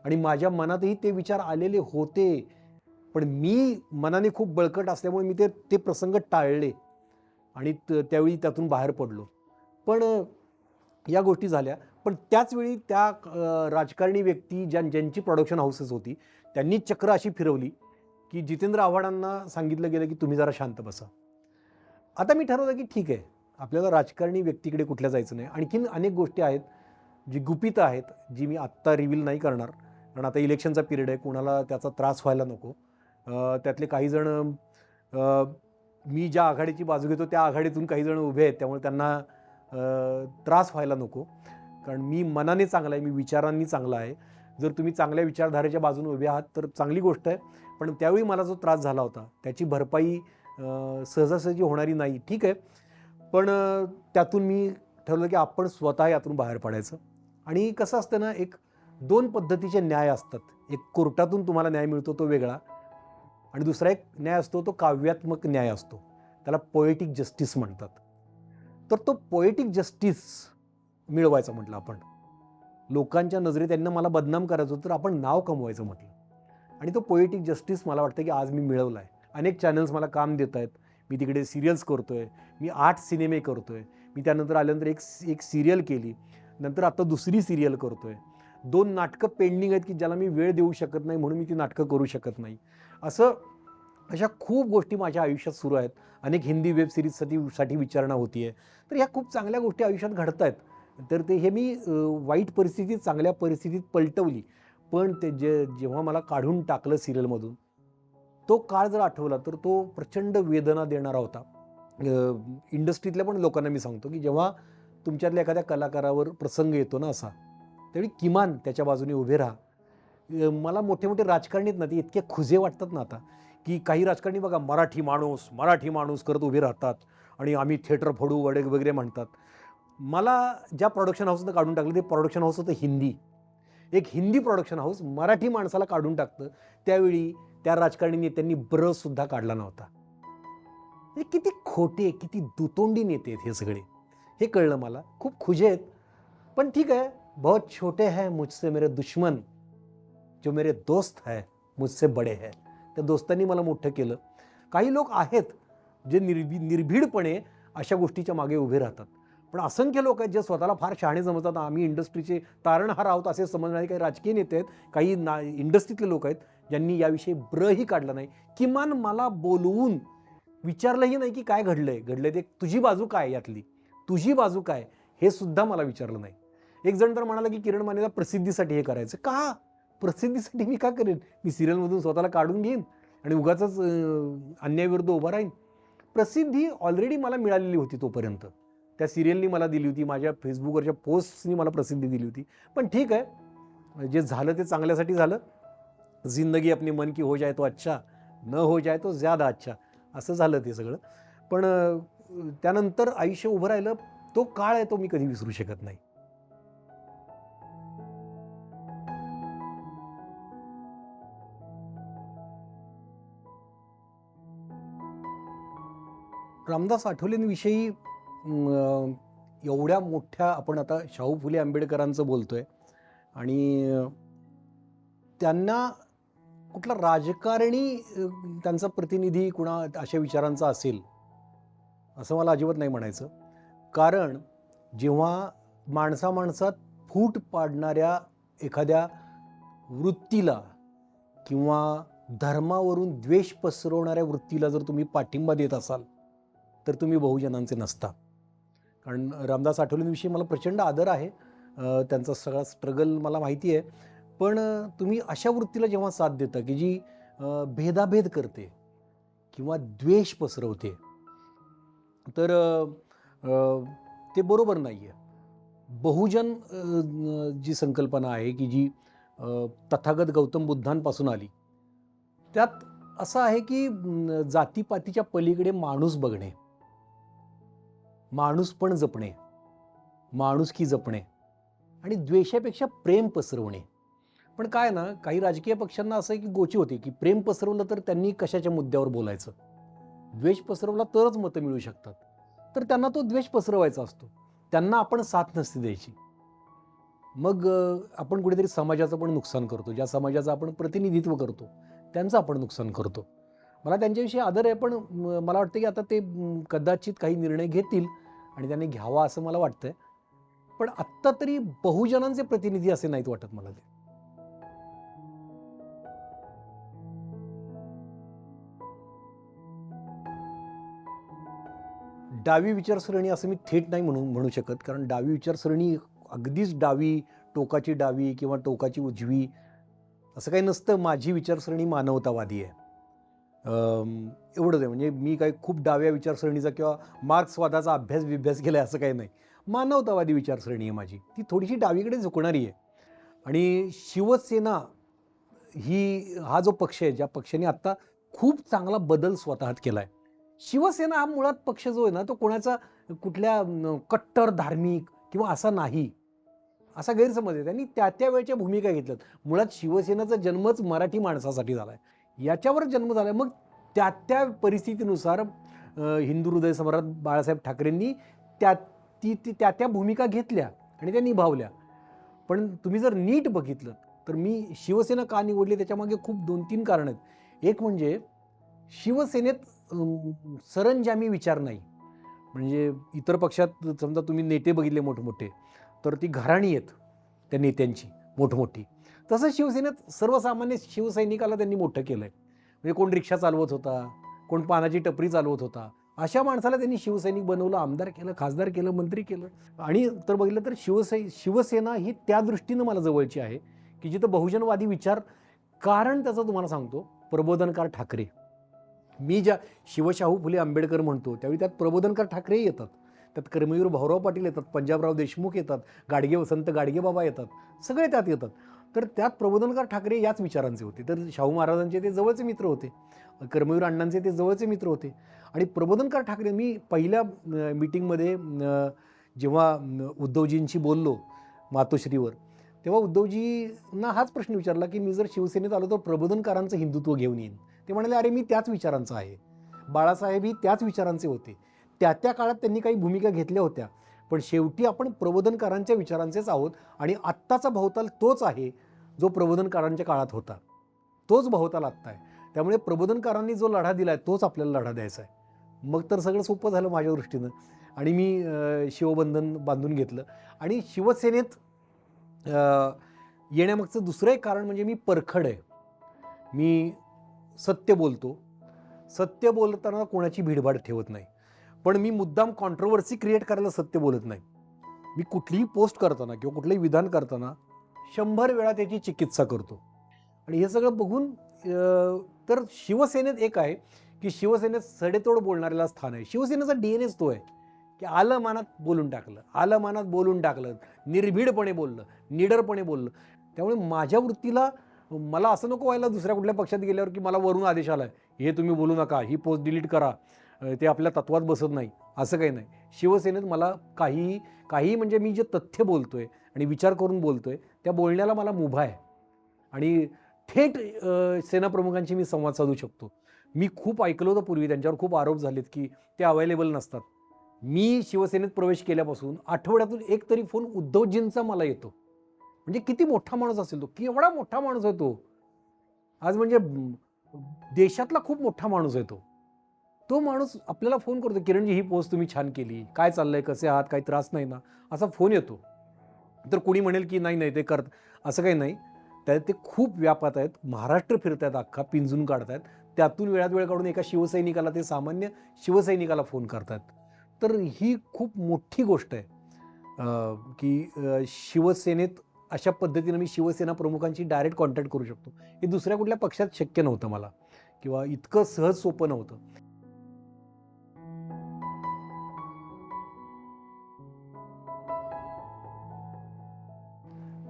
आणि माझ्या मनातही ते विचार आलेले होते. पण मी मनाने खूप बळकट असल्यामुळे मी ते प्रसंग टाळले आणि त्यावेळी त्यातून बाहेर पडलो. पण या गोष्टी झाल्या. पण त्याचवेळी त्या राजकारणी व्यक्ती ज्यांची प्रोडक्शन हाऊसेस होती त्यांनी चक्र अशी फिरवली की जितेंद्र आव्हाडांना सांगितलं गेलं की तुम्ही जरा शांत बसा. आता मी ठरवलं की ठीक आहे, आपल्याला राजकारणी व्यक्तीकडे कुठल्या जायचं नाही. आणखीन अनेक गोष्टी आहेत जी गुपित आहेत, जी मी आत्ता रिव्हील नाही करणार, कारण आता इलेक्शनचा पिरियड आहे, कुणाला त्याचा त्रास व्हायला नको. त्यातले काही जण मी ज्या आघाडीची बाजू घेतो त्या आघाडीतून काही जण उभे आहेत, त्यामुळे त्यांना त्रास व्हायला नको. कारण मी मनाने चांगला आहे, मी विचारांनी चांगला आहे. जर तुम्ही चांगल्या विचारधारेच्या बाजूने उभे आहात तर चांगली गोष्ट आहे. पण त्यावेळी मला जो त्रास झाला होता त्याची भरपाई सहजासहजी होणारी नाही, ठीक आहे. पण त्यातून मी ठरवलं की आपण स्वतः यातून बाहेर पडायचं. आणि कसं असतं ना, 2 पद्धतीचे न्याय असतात. एक कोर्टातून तुम्हाला न्याय मिळतो तो वेगळा, आणि दुसरा एक न्याय असतो तो काव्यात्मक न्याय असतो, त्याला पोएटिक जस्टिस म्हणतात. तर तो पोएटिक जस्टिस मिळवायचा म्हटलं आपण, लोकांच्या नजरेत त्यांना मला बदनाम करायचं होतं तर आपण नाव कमवायचं म्हटलं, आणि तो पोएटिक जस्टिस मला वाटतं की आज मी मिळवला आहे. अनेक चॅनल्स मला काम देत आहेत, मी तिकडे सिरियल्स करतोय, मी 8 सिनेमे करतोय, मी त्यानंतर आल्यानंतर एक सिरियल केली, नंतर आता दुसरी सिरियल करतोय, 2 नाटकं पेंडिंग आहेत की ज्याला मी वेळ देऊ शकत नाही म्हणून मी ती नाटकं करू शकत नाही. अशा खूप गोष्टी माझ्या आयुष्यात सुरू आहेत. अनेक हिंदी वेब सिरीजसाठी विचारणा होती आहे. तर ह्या खूप चांगल्या गोष्टी आयुष्यात घडत आहेत. तर हे मी वाईट परिस्थितीत चांगल्या परिस्थितीत पलटवली. पण जेव्हा मला काढून टाकलं सिरियलमधून, तो काळ जर आठवला तर तो प्रचंड वेदना देणारा होता. इंडस्ट्रीतल्या पण लोकांना मी सांगतो की जेव्हा तुमच्यातल्या एखाद्या कलाकारावर प्रसंग येतो ना असा, त्यावेळी किमान त्याच्या बाजूने उभे राहा. मला मोठे मोठे राजकारणी आहेत ना, ते इतके खुजे वाटतात ना आता, की काही राजकारणी बघा मराठी माणूस करत उभे राहतात आणि आम्ही थिएटर फोडू वगैरे म्हणतात. मला ज्या प्रोडक्शन हाऊसनं काढून टाकलं ते प्रोडक्शन हाऊस होतं हिंदी. एक हिंदी प्रोडक्शन हाऊस मराठी माणसाला काढून टाकतं. त्यावेळी त्या राजकारणी नेत्यांनी सुद्धा काढला नव्हता. हे किती खोटे, किती दुतोंडी नेते आहेत हे सगळे. हे कळलं मला. खूप खुजे आहेत. पण ठीक आहे, बहुत छोटे हैं मुझसे मेरे दुश्मन, जो मेरे दोस्त है मुझसे बडे है. त्या दोस्तांनी मला मोठं केलं. काही लोक आहेत जे निर्भीडपणे अशा गोष्टीच्या मागे उभे राहतात. पण असंख्य लोक आहेत जे स्वतःला फार शहाणे समजतात. आम्ही इंडस्ट्रीचे तारणहार आहोत असे समजणारे काही राजकीय नेते आहेत, काही इंडस्ट्रीतले लोक आहेत ज्यांनी याविषयी ब्रही काढला नाही. किमान मला बोलवून विचारलंही नाही की काय घडलंय ते तुझी बाजू काय, यातली तुझी बाजू काय, हे सुद्धा मला विचारलं नाही. एक जण तर म्हणाला की किरण मानेला प्रसिद्धीसाठी हे करायचं. का? प्रसिद्धीसाठी मी का करेन? मी सिरियलमधून स्वतःला काढून घेईन आणि उगाचच अन्यायाविरुद्ध उभा राहीन. प्रसिद्धी ऑलरेडी मला मिळालेली होती तोपर्यंत. त्या सिरियलनी मला दिली होती, माझ्या फेसबुकवरच्या पोस्ट्सनी मला प्रसिद्धी दिली होती. पण ठीक आहे, जे झालं ते चांगल्यासाठी झालं. जिंदगी अपनी मन की हो जाए तो अच्छा, न हो जाए तो ज़्यादा अच्छा, असं झालं ते सगळं. पण त्यानंतर आयुष्य उभं राहिलं. तो काळ आहे तो मी कधी विसरू शकत नाही. रामदास आठवलेंविषयी एवढ्या मोठ्या, आपण आता शाहू फुले आंबेडकरांचं बोलतोय आणि त्यांना कुठला राजकारणी त्यांचा प्रतिनिधी कुणा अशा विचारांचा असेल असं मला अजिबात नाही म्हणायचं. कारण जेव्हा माणसात फूट पाडणाऱ्या एखाद्या वृत्तीला किंवा धर्मावरून द्वेष पसरवणाऱ्या वृत्तीला जर तुम्ही पाठिंबा देत असाल तर तुम्ही बहुजनांचे नसता. कारण रामदास आठवलेंविषयी मला प्रचंड आदर आहे, त्यांचा सगळा स्ट्रगल मला माहिती आहे. पण तुम्ही अशा वृत्तीला जेव्हा साथ देता की जी भेदाभेद करते किंवा द्वेष पसरवते, तर ते बरोबर नाही आहे. बहुजन जी संकल्पना आहे की जी तथागत गौतम बुद्धांपासून आली, त्यात असं आहे की जातीपातीच्या पलीकडे माणूस बघणे, माणूसपण जपणे, माणुसकी जपणे आणि द्वेषापेक्षा प्रेम पसरवणे. पण काय ना, काही राजकीय पक्षांना असं आहे की गोची होते की प्रेम पसरवलं तर त्यांनी कशाच्या मुद्द्यावर बोलायचं, द्वेष पसरवला तरच मतं मिळू शकतात. तर त्यांना तो द्वेष पसरवायचा असतो, त्यांना आपण साथ नसते द्यायची. मग आपण कुठेतरी समाजाचं पण नुकसान करतो. ज्या समाजाचं आपण प्रतिनिधित्व करतो त्यांचं आपण नुकसान करतो. मला त्यांच्याविषयी आदर आहे, पण मला वाटतं की आता ते कदाचित काही निर्णय घेतील आणि त्यांनी घ्यावा असं मला वाटतंय. पण आत्ता तरी बहुजनांचे प्रतिनिधी असे नाहीत वाटत मला ते. डावी विचारसरणी असं मी थेट नाही म्हणू शकत, कारण डावी विचारसरणी अगदीच डावी, टोकाची डावी किंवा टोकाची उजवी असं काही नसतं. माझी विचारसरणी मानवतावादी आहे. एवढंच आहे. म्हणजे मी काही खूप डाव्या विचारसरणीचा किंवा मार्क्सवादाचा अभ्यास केला आहे असं काही नाही. मानवतावादी विचारसरणी आहे माझी. ती थोडीशी डावीकडे झुकणारी आहे. आणि शिवसेना हा जो पक्ष आहे, ज्या पक्षाने आत्ता खूप चांगला बदल स्वतःत केला आहे. शिवसेना हा मुळात पक्ष जो आहे ना, तो कोणाचा कुठल्या कट्टर धार्मिक किंवा असा नाही, असा गैरसमज आहे. त्यांनी त्या वेळच्या भूमिका घेतल्यात. मुळात शिवसेनेचा जन्मच मराठी माणसासाठी झाला आहे, याच्यावर जन्म झाला आहे. मग त्या परिस्थितीनुसार हिंदू हृदय सम्राट बाळासाहेब ठाकरेंनी त्या भूमिका घेतल्या आणि त्या निभावल्या. पण तुम्ही जर नीट बघितलं तर मी शिवसेना का निवडली त्याच्यामागे खूप 2-3 कारणं आहेत. एक म्हणजे शिवसेनेत सरंजामी विचार नाही. म्हणजे इतर पक्षात समजा तुम्ही नेते बघितले मोठमोठे, तर ती घराणी आहेत त्या नेत्यांची मोठमोठी. तसं शिवसेनेत सर्वसामान्य शिवसैनिकाला त्यांनी मोठं केलं आहे. म्हणजे कोण रिक्षा चालवत होता, कोण पानाची टपरी चालवत होता, अशा माणसाला त्यांनी शिवसैनिक बनवलं, आमदार केलं, खासदार केलं, मंत्री केलं. आणि तर बघितलं तर शिवसेना ही त्या दृष्टीनं मला जवळची आहे की जिथं बहुजनवादी विचार, कारण त्याचं तुम्हाला सांगतो, प्रबोधनकार ठाकरे. मी ज्या शिवशाहू फुले आंबेडकर म्हणतो त्यावेळी त्यात प्रबोधनकार ठाकरे येतात, त्यात कर्मवीर भाऊराव पाटील येतात, पंजाबराव देशमुख येतात, संत गाडगेबाबा येतात, सगळे त्यात येतात. तर त्यात प्रबोधनकार ठाकरे याच विचारांचे होते. तर शाहू महाराजांचे ते जवळचे मित्र होते, कर्मवीर अण्णांचे ते जवळचे मित्र होते. आणि प्रबोधनकार ठाकरे, मी पहिल्या मीटिंगमध्ये जेव्हा उद्धवजींशी बोललो मातोश्रीवर, तेव्हा उद्धवजींना हाच प्रश्न विचारला की मी जर शिवसेनेत आलो तर प्रबोधनकारांचं हिंदुत्व घेऊन येईन. ते म्हणाले, अरे मी त्याच विचारांचा आहे. बाळासाहेबही त्याच विचारांचे होते. त्या त्या काळात त्यांनी काही भूमिका घेतल्या होत्या, पण शेवटी आपण प्रबोधनकारांच्या विचारांचेच आहोत. आणि आत्ताचा भवताल तोच आहे जो प्रबोधनकारांच्या काळात होता. तोच भवताल आत्ता आहे. त्यामुळे प्रबोधनकारांनी जो लढा दिला आहे तोच आपल्याला लढा द्यायचा आहे. मग तर सगळं सोपं झालं माझ्या दृष्टीनं. आणि मी शिवबंधन बांधून घेतलं. आणि शिवसेनेत येण्यामागचं दुसरं एक कारण म्हणजे मी परखड आहे. मी सत्य बोलतो. सत्य बोलताना कोणाची भीडभाड ठेवत नाही. पण मी मुद्दाम कॉन्ट्रोवर्सी क्रिएट करायला सत्य बोलत नाही. मी कुठलीही पोस्ट करताना किंवा कुठलंही विधान करताना 100 वेळा त्याची चिकित्सा करतो. आणि हे सगळं बघून तर शिवसेनेत एक आहे की शिवसेनेत सडेतोड बोलणाऱ्याला स्थान आहे. शिवसेनेचा DNA तो आहे की आलं मनात बोलून टाकलं, आलं मनात बोलून टाकलं, निर्भीडपणे बोललं, निडरपणे बोललं. त्यामुळे माझ्या वृत्तीला मला असं नको व्हायला दुसऱ्या कुठल्या पक्षात गेल्यावर की मला वरून आदेश आला आहे, हे तुम्ही बोलू नका, ही पोस्ट डिलीट करा, ते आपल्या तत्वात बसत नाही, असं काही नाही. शिवसेनेत मला काही म्हणजे मी जे तथ्य बोलतोय आणि विचार करून बोलतोय त्या बोलण्याला मला मुभा आहे. आणि थेट सेनाप्रमुखांशी मी संवाद साधू शकतो. मी खूप ऐकलं होतं पूर्वी, त्यांच्यावर खूप आरोप झालेत की ते अवेलेबल नसतात. मी शिवसेनेत प्रवेश केल्यापासून आठवड्यातून एक तरी फोन उद्धवजींचा मला येतो. म्हणजे किती मोठा माणूस असेल तो, की एवढा मोठा माणूस आहे तो. आज म्हणजे देशातला खूप मोठा माणूस आहे तो. तो माणूस आपल्याला फोन करतो, किरणजी ही पोस्ट तुम्ही छान केली, काय चाललंय, कसे आहात, काही त्रास नाही ना, असा फोन येतो. तर कोणी म्हणेल की नाही नाही ते करत, असं काही नाही. त्यात ते खूप व्यापात आहेत, महाराष्ट्र फिरतायत, अख्खा पिंजून काढतायत. त्यातून वेळात वेळ काढून एका शिवसैनिकाला, ते सामान्य शिवसैनिकाला फोन करतात. तर ही खूप मोठी गोष्ट आहे की शिवसेनेत अशा पद्धतीनं मी शिवसेना प्रमुखांची डायरेक्ट कॉन्टॅक्ट करू शकतो. हे दुसऱ्या कुठल्या पक्षात शक्य नव्हतं मला, किंवा इतकं सहज सोपं नव्हतं.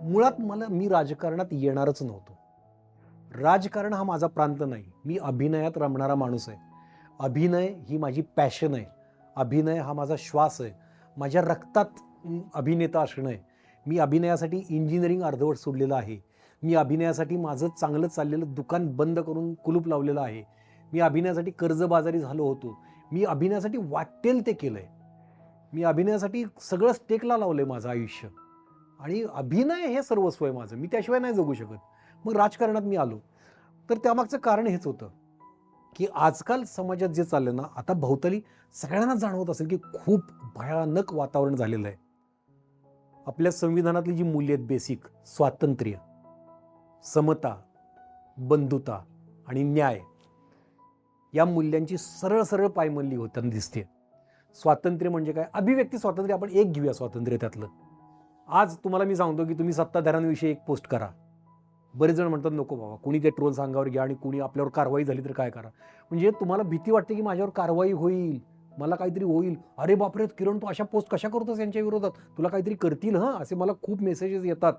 मुळात मी राजकारणात येणारच नव्हतो. राजकारण हा माझा प्रांत नाही. मी अभिनयात रमणारा माणूस आहे. अभिनय ही माझी पॅशन आहे. अभिनय हा माझा श्वास आहे. माझ्या रक्तात अभिनेता असणं आहे. मी अभिनयासाठी इंजिनिअरिंग अर्धवट सोडलेलं आहे. मी अभिनयासाठी माझं चांगलं चाललेलं दुकान बंद करून कुलूप लावलेलं आहे. मी अभिनयासाठी कर्जबाजारी झालो होतो. मी अभिनयासाठी वाटेल ते केलं आहे. मी अभिनयासाठी सगळं स्टेकला लावलं आहे माझं आयुष्य. आणि अभिनय हे सर्वस्व आहे माझं. मी त्याशिवाय नाही जगू शकत. मग राजकारणात मी आलो. तर त्यामागचं कारण हेच होतं की आजकाल समाजात जे चाललं ना, आता भोवताली सगळ्यांना जाणवत असेल की खूप भयानक वातावरण झालेलं आहे. आपल्या संविधानातली जी मूल्य आहेत, बेसिक स्वातंत्र्य, समता, बंधुता आणि न्याय, या मूल्यांची सरळ सरळ पायमल्ली होताना दिसते. स्वातंत्र्य म्हणजे काय? अभिव्यक्ती स्वातंत्र्य. आपण एक घेऊया स्वातंत्र्य त्यातलं. आज तुम्हाला मी सांगतो की तुम्ही सत्ताधाऱ्यांविषयी एक पोस्ट करा. बरेच जण म्हणतात नको बाबा, कुणी ते ट्रोल सांगावर घ्या आणि कुणी आपल्यावर कारवाई झाली तर काय करा. म्हणजे तुम्हाला भीती वाटते की माझ्यावर कारवाई होईल, मला काहीतरी होईल. अरे बापरे किरण, तू अशा पोस्ट कशा करतोस यांच्या विरोधात, तुला काहीतरी करतील हं, असे मला खूप मेसेजेस येतात.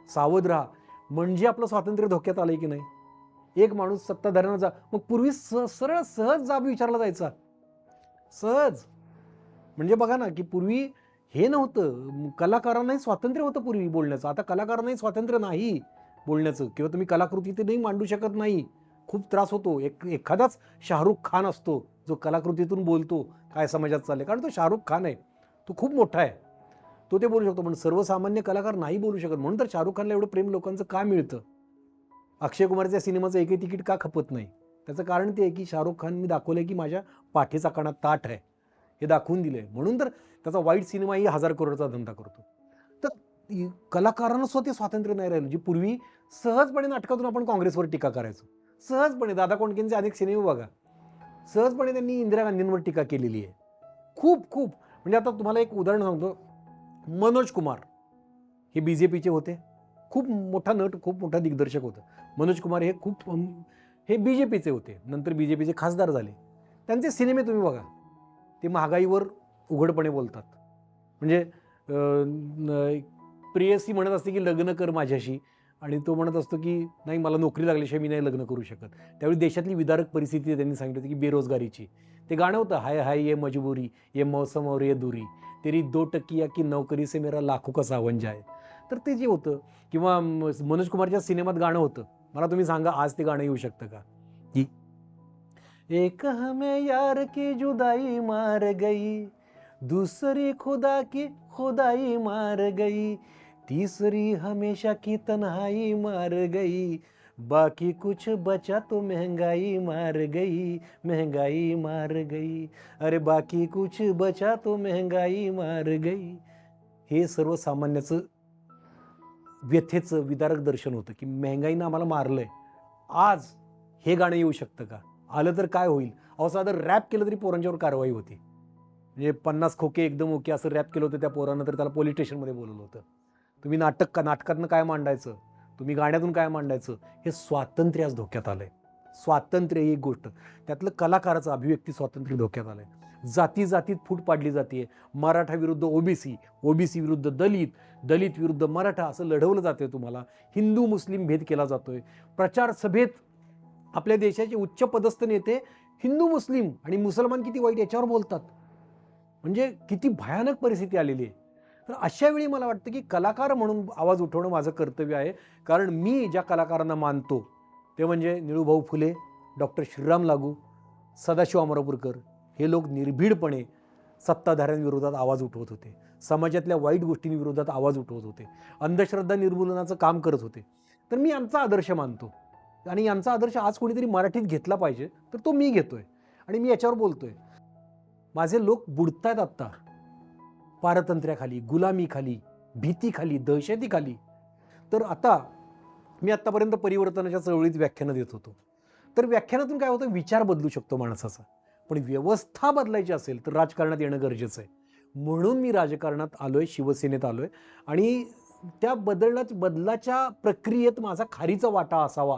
सावध राहा. म्हणजे आपलं स्वातंत्र्य धोक्यात आलंय की नाही. एक माणूस सत्ताधाऱ्यांना जा, मग पूर्वी सरळ सहज जाब विचारला जायचा, सहज. म्हणजे बघा ना की पूर्वी हे नव्हतं. कलाकारांनाही स्वातंत्र्य होतं पूर्वी बोलण्याचं. आता कलाकारांनाही स्वातंत्र्य नाही बोलण्याचं, किंवा तुम्ही कलाकृती ते नाही मांडू शकत नाही. खूप त्रास होतो. एखादाच शाहरुख खान असतो जो कलाकृतीतून बोलतो काय समाजात चाललंय, कारण तो शाहरुख खान आहे, तो खूप मोठा आहे, तो ते बोलू शकतो. पण सर्वसामान्य कलाकार नाही बोलू शकत. म्हणून तर शाहरुख खानला एवढं प्रेम लोकांचं का मिळतं? अक्षय कुमारच्या सिनेमाचं एकही तिकीट का खपत नाही? त्याचं कारण ते आहे की शाहरुख खाननी दाखवलंय की माझ्या पाठीचा कणा ताठ आहे, हे दाखवून दिलंय. म्हणून तर त्याचा वाईट सिनेमाही 1000 करोडचा धंदा करतो. तर कलाकारांना स्वतः स्वातंत्र्य नाही राहिलं. जी पूर्वी सहजपणे नाटकातून आपण काँग्रेसवर टीका करायचो, सहजपणे. दादा कोंडकेंचे अनेक सिनेमे बघा, सहजपणे त्यांनी इंदिरा गांधींवर टीका केलेली आहे. खूप खूप. म्हणजे आता तुम्हाला एक उदाहरण सांगतो. मनोज कुमार हे BJPचे होते, खूप मोठा नट, खूप मोठा दिग्दर्शक होता. मनोज कुमार हे BJPचे होते, नंतर BJPचे खासदार झाले. त्यांचे सिनेमे तुम्ही बघा, ते महागाईवर उघडपणे बोलतात. म्हणजे प्रेयसी म्हणत असते की लग्न कर माझ्याशी, आणि तो म्हणत असतो की नाही, मला नोकरी लागल्याशिवाय मी नाही लग्न करू शकत. त्यावेळी देशातली विदारक परिस्थिती त्यांनी सांगितली होती की बेरोजगारीची. ते गाणं होतं, हाय हाय ये मजबुरी, ये मौसम और ये दूरी, तेरी 2 टकिया की नौकरी से मेरा लाखों का सावन जाए. तर ते जे होतं, किंवा मनोज कुमारच्या सिनेमात गाणं होतं, मला तुम्ही सांगा आज ते गाणं येऊ शकतं का? की एक हमें यार की जुदाई मार गई, दूसरी खुदा की खुदाई मार गई, तीसरी हमेशा की तन्हाई मार गई, बाकी कुछ बचा तो महंगाई मार गई, महंगाई मार गई, अरे बाकी कुछ बचा तो महंगाई मार गई. हे सर्वसामान्याचं व्यथेचं विदारक दर्शन होतं की महंगाईनं आम्हाला मारलंय. आज हे गाणं येऊ शकतं का? आलं तर काय होईल? अहो, साधं रॅप केलं तरी पोरांच्यावर कारवाई होती. म्हणजे 50 खोके एकदम ओके असं रॅप केलं होतं त्या पोरानं, तर त्याला पोलीस स्टेशनमध्ये बोलवलं होतं. तुम्ही नाटकातनं काय मांडायचं, तुम्ही गाण्यातून काय मांडायचं, हे स्वातंत्र्य आज धोक्यात आलंय. स्वातंत्र्य ही एक गोष्ट, त्यातलं कलाकाराचं अभिव्यक्ती स्वातंत्र्य धोक्यात आलंय. जाती जातीत फूट पाडली जाते. मराठा विरुद्ध ओबीसी, ओबीसी विरुद्ध दलित, दलित विरुद्ध मराठा असं लढवलं जातंय तुम्हाला. हिंदू मुस्लिम भेद केला जातोय. प्रचार सभेत आपल्या देशाचे उच्च पदस्थ नेते हिंदू मुस्लिम आणि मुसलमान किती वाईट याच्यावर बोलतात. म्हणजे किती भयानक परिस्थिती आलेली आहे. तर अशा वेळी मला वाटतं की कलाकार म्हणून आवाज उठवणं माझं कर्तव्य आहे. कारण मी ज्या कलाकारांना मानतो ते म्हणजे निळूभाऊ फुले, डॉक्टर श्रीराम लागू, सदाशिव अमरापूरकर. हे लोक निर्भीडपणे सत्ताधाऱ्यांविरोधात आवाज उठवत होते, समाजातल्या वाईट गोष्टींविरोधात आवाज उठवत होते, अंधश्रद्धा निर्मूलनाचं काम करत होते. तर मी यांचा आदर्श मानतो आणि यांचा आदर्श आज कोणीतरी मराठीत घेतला पाहिजे, तर तो मी घेतोय आणि मी याच्यावर बोलतोय. माझे लोक बुडतायत आत्ता पारतंत्र्याखाली, गुलामीखाली, भीतीखाली, दहशतीखाली. तर आता मी आत्तापर्यंत परिवर्तनाच्या चळवळीत व्याख्यानं देत होतो. तर व्याख्यानातून काय होतं, विचार बदलू शकतो माणसाचा. पण व्यवस्था बदलायची असेल तर राजकारणात येणं गरजेचं आहे. म्हणून मी राजकारणात आलोय, शिवसेनेत आलोय आणि त्या बदलाच्या प्रक्रियेत माझा खारीचा वाटा असावा,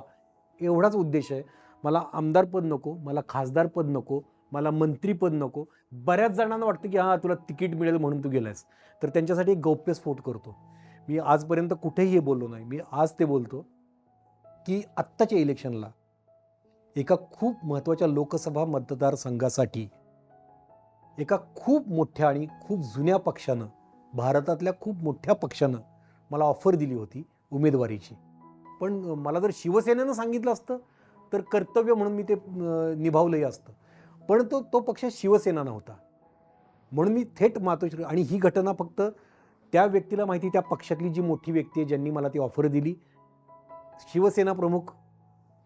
एवढाच उद्देश आहे. मला आमदारपद नको, मला खासदारपद नको, मला मंत्रीपद नको. बऱ्याच जणांना वाटतं की हां, तुला तिकीट मिळेल म्हणून तू गेलायस. तर त्यांच्यासाठी एक गौप्यस्फोट करतो. मी आजपर्यंत कुठेही हे बोललो नाही. मी आज ते बोलतो की आत्ताच्या इलेक्शनला एका खूप महत्त्वाच्या लोकसभा मतदारसंघासाठी एका खूप मोठ्या आणि खूप जुन्या पक्षानं, भारतातल्या खूप मोठ्या पक्षानं मला ऑफर दिली होती उमेदवारीची. पण मला जर शिवसेनेनं सांगितलं असतं तर कर्तव्य म्हणून मी ते निभावलंही असतं. पण तो पक्ष शिवसेना नव्हता. म्हणून मी थेट मातोश्री, आणि ही घटना फक्त त्या व्यक्तीला माहिती, त्या पक्षातली जी मोठी व्यक्ती आहे ज्यांनी मला ती ऑफर दिली, शिवसेना प्रमुख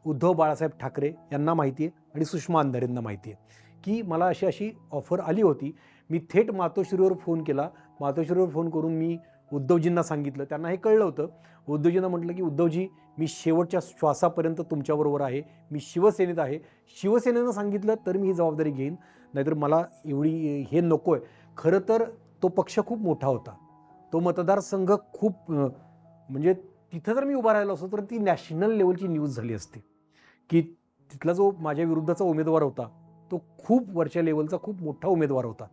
उद्धव बाळासाहेब ठाकरे यांना माहिती आहे आणि सुषमा अंधारेंना माहिती आहे की मला अशी ऑफर आली होती. मी थेट मातोश्रीवर फोन केला. मातोश्रीवर फोन करून मी उद्धवजींना सांगितलं. त्यांना हे कळलं होतं. उद्धवजींना म्हटलं की उद्धवजी, मी शेवटच्या श्वासापर्यंत तुमच्याबरोबर आहे, मी शिवसेनेत आहे. शिवसेनेनं सांगितलं तर मी ही जबाबदारी घेईन, नाहीतर मला एवढी हे नको आहे. खरं तर तो पक्ष खूप मोठा होता, तो मतदारसंघ खूप म्हणजे तिथं जर मी उभा राहिलो असतो तर ती नॅशनल लेवलची न्यूज झाली असती की तिथला जो माझ्या विरुद्धचा उमेदवार होता तो खूप वरच्या लेवलचा खूप मोठा उमेदवार होता.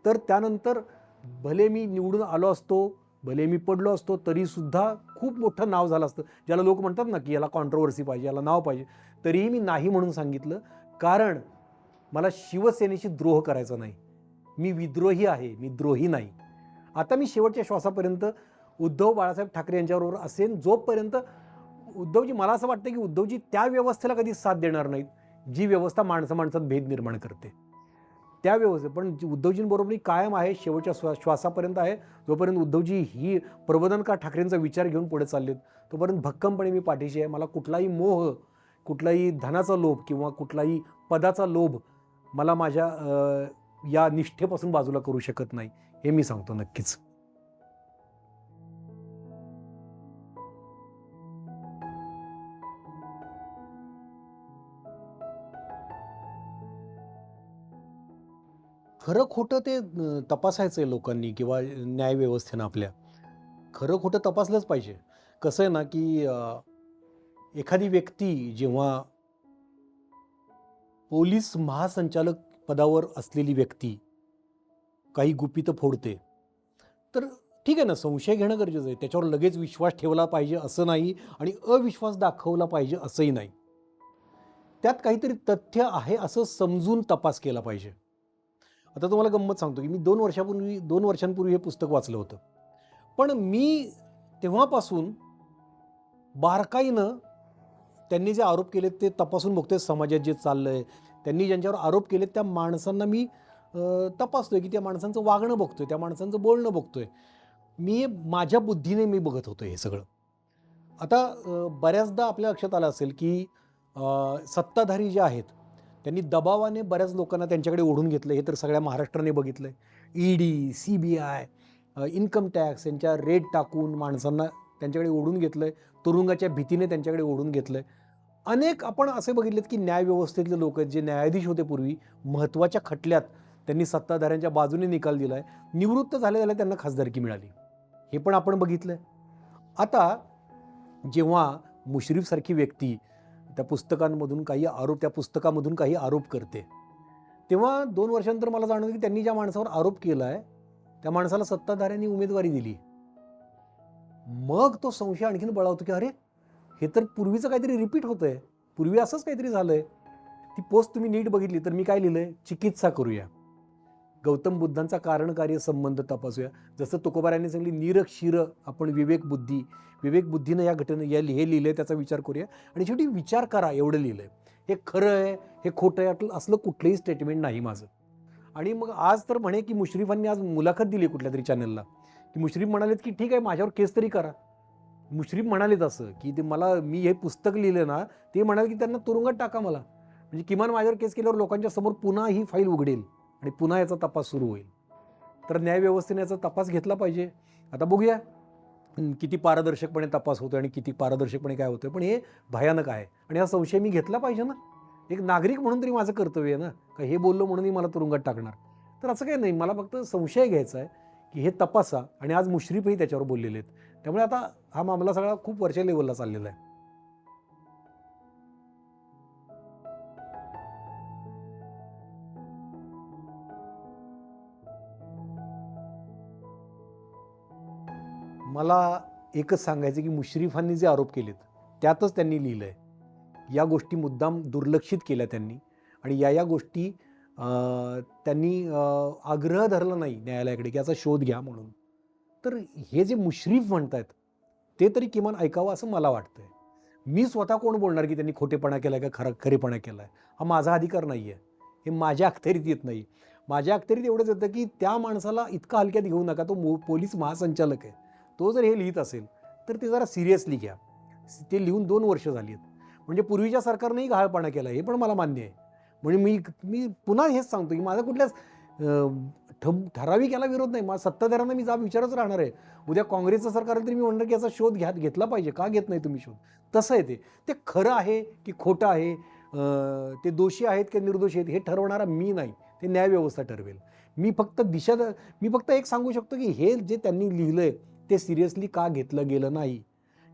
तर त्यानंतर भले मी निवडून आलो असतो, भले मी पडलो असतो, तरीसुद्धा खूप मोठं नाव झालं असतं. ज्याला लोक म्हणतात ना की याला कॉन्ट्रोवर्सी पाहिजे, याला नाव पाहिजे, तरीही मी नाही म्हणून सांगितलं. कारण मला शिवसेनेशी द्रोह करायचा नाही. मी विद्रोही आहे, मी द्रोही नाही. आता मी शेवटच्या श्वासापर्यंत उद्धव बाळासाहेब ठाकरे यांच्याबरोबर असेन, जोपर्यंत उद्धवजी, मला असं वाटतं की उद्धवजी त्या व्यवस्थेला कधी साथ देणार नाहीत जी व्यवस्था माणसात भेद निर्माण करते. त्या व्यवस्थेत पण उद्धवजींबरोबर कायम आहे, शेवटच्या श्वासापर्यंत आहे. जोपर्यंत उद्धवजी ही प्रबोधनकार ठाकरेंचा विचार घेऊन पुढे चाललेत, तोपर्यंत भक्कमपणे मी पाठीशी आहे. मला कुठलाही मोह, कुठलाही धनाचा लोभ किंवा कुठलाही पदाचा लोभ मला माझ्या या निष्ठेपासून बाजूला करू शकत नाही, हे मी सांगतो नक्कीच. खरं खोटं ते तपासायचं आहे लोकांनी किंवा न्यायव्यवस्थेनं आपल्या. खरं खोटं तपासलंच पाहिजे. कसं आहे ना की एखादी व्यक्ती जेव्हा पोलीस महासंचालक पदावर असलेली व्यक्ती काही गुपितं फोडते, तर ठीक आहे ना, संशय घेणं गरजेचं आहे. त्याच्यावर लगेच विश्वास ठेवला पाहिजे असं नाही आणि अविश्वास दाखवला पाहिजे असंही नाही. त्यात काहीतरी तथ्य आहे असं समजून तपास केला पाहिजे. आता तुम्हाला गंमत सांगतो, की मी 2 वर्षांपूर्वी हे पुस्तक वाचलं होतं. पण मी तेव्हापासून बारकाईनं त्यांनी जे आरोप केलेत ते तपासून बघतोय समाजात जे चाललंय. त्यांनी ज्यांच्यावर आरोप केलेत त्या माणसांना मी तपासतोय, की त्या माणसांचं वागणं बघतोय, त्या माणसांचं बोलणं बघतोय. मी माझ्या बुद्धीने मी बघत होतो हे सगळं. आता बऱ्याचदा आपल्या लक्षात आलं असेल, की सत्ताधारी जे आहेत, त्यांनी दबावाने बऱ्याच लोकांना त्यांच्याकडे ओढून घेतलं. हे तर सगळ्या महाराष्ट्राने बघितलंय. ईडी, सीबीआय, इन्कम टॅक्स यांच्या रेड टाकून माणसांना त्यांच्याकडे ओढून घेतलंय. तुरुंगाच्या भीतीने त्यांच्याकडे ओढून घेतलंय. अनेक आपण असे बघितलेत, की न्यायव्यवस्थेतले लोक जे न्यायाधीश होते पूर्वी, महत्त्वाच्या खटल्यात त्यांनी सत्ताधाऱ्यांच्या बाजूने निकाल दिलाय. निवृत्त झाल्या त्यांना खासदारकी मिळाली. हे पण आपण बघितलंय. आता जेव्हा मुश्रीफसारखी व्यक्ती त्या पुस्तकामधून काही आरोप करते, तेव्हा 2 वर्षानंतर मला जाणवलं, की त्यांनी ज्या माणसावर आरोप केलाय, त्या माणसाला सत्ताधाऱ्यांनी उमेदवारी दिली. मग तो संशय आणखीन बळावतो, की अरे, हे तर पूर्वीचं काहीतरी रिपीट होतंय. पूर्वी असंच काहीतरी झालंय. ती पोस्ट तुम्ही नीट बघितली तर मी काय लिहिलंय? चिकित्सा करूया. गौतम बुद्धांचा कारण-कार्य संबंध तपासूया. जसं तुकोबारायांनी सांगितलं, नीरक शिर आपण विवेक बुद्धीनं हे लिहिलंय त्याचा विचार करूया आणि शेवटी विचार करा एवढं लिहिलंय. हे खरं आहे, हे खोटं आहे असलं कुठलंही स्टेटमेंट नाही माझं. आणि मग आज तर म्हणे, की मुश्रीफांनी आज मुलाखत दिली कुठल्यातरी चॅनलला, की मुश्रीफ म्हणालेत, की ठीक आहे माझ्यावर केस तरी करा. मुश्रीफ म्हणालेत असं, की मी हे पुस्तक लिहिलं ना, ते म्हणाले, की त्यांना तुरुंगात टाका मला. म्हणजे किमान माझ्यावर केस केल्यावर लोकांच्या समोर पुन्हा ही फाईल उघडेल आणि पुन्हा याचा तपास सुरू होईल. तर न्यायव्यवस्थेने याचा तपास घेतला पाहिजे. आता बघूया किती पारदर्शकपणे तपास होतोय आणि किती पारदर्शकपणे काय होतंय. पण हे भयानक आहे आणि हा संशय मी घेतला पाहिजे ना. एक नागरिक म्हणून तरी माझं कर्तव्य आहे ना, का हे बोललो म्हणूनही मला तुरुंगात टाकणार. तर असं काही नाही. मला फक्त संशय घ्यायचा आहे, की हे तपासा आणि आज मुश्रीफही त्याच्यावर बोललेले आहेत. त्यामुळे आता हा मामला सगळा खूप वरच्या लेव्हलला चाललेला आहे. मला एकच सांगायचं, की मुश्रीफांनी जे आरोप केलेत, त्यातच त्यांनी लिहिलंय. या गोष्टी मुद्दाम दुर्लक्षित केल्या त्यांनी आणि या गोष्टी त्यांनी आग्रह धरला नाही न्यायालयाकडे, की याचा शोध घ्या म्हणून. तर हे जे मुश्रीफ म्हणतायत, ते तरी किमान ऐकावं असं मला वाटतंय. मी स्वतः कोण बोलणार, की त्यांनी खोटेपणा केलाय का खरेपणा केलाय? हा माझा अधिकार नाहीये. हे माझ्या अखत्यारीत येत नाही. माझ्या अखत्यारीत एवढंच येतं, की त्या माणसाला इतका हलक्यात घेऊ नका. तो पोलीस महासंचालक आहे. तो जर हे लिहित असेल, तर ते जरा सिरियसली घ्या. ते लिहून 2 वर्ष झाली आहेत. म्हणजे पूर्वीच्या सरकारनेही गहाळपणा केला हे पण मला मान्य आहे. म्हणजे मी मी पुन्हा हेच सांगतो, की माझा कुठल्याच ठराविक याला विरोध नाही. माझा सत्ताधाऱ्यांना मी जाब विचारच राहणार आहे. उद्या काँग्रेसचं सरकार आलं तरी मी म्हणणार, की याचा शोध घेतला पाहिजे. का घेत नाही तुम्ही शोध? तसं आहे ते. ते खरं आहे की खोटं आहे, ते दोषी आहेत की निर्दोषी आहेत हे ठरवणारा मी नाही. ते न्यायव्यवस्था ठरवेल. मी फक्त एक सांगू शकतो, की हे जे त्यांनी लिहिलंय ते सिरियसली का घेतलं गेलं नाही.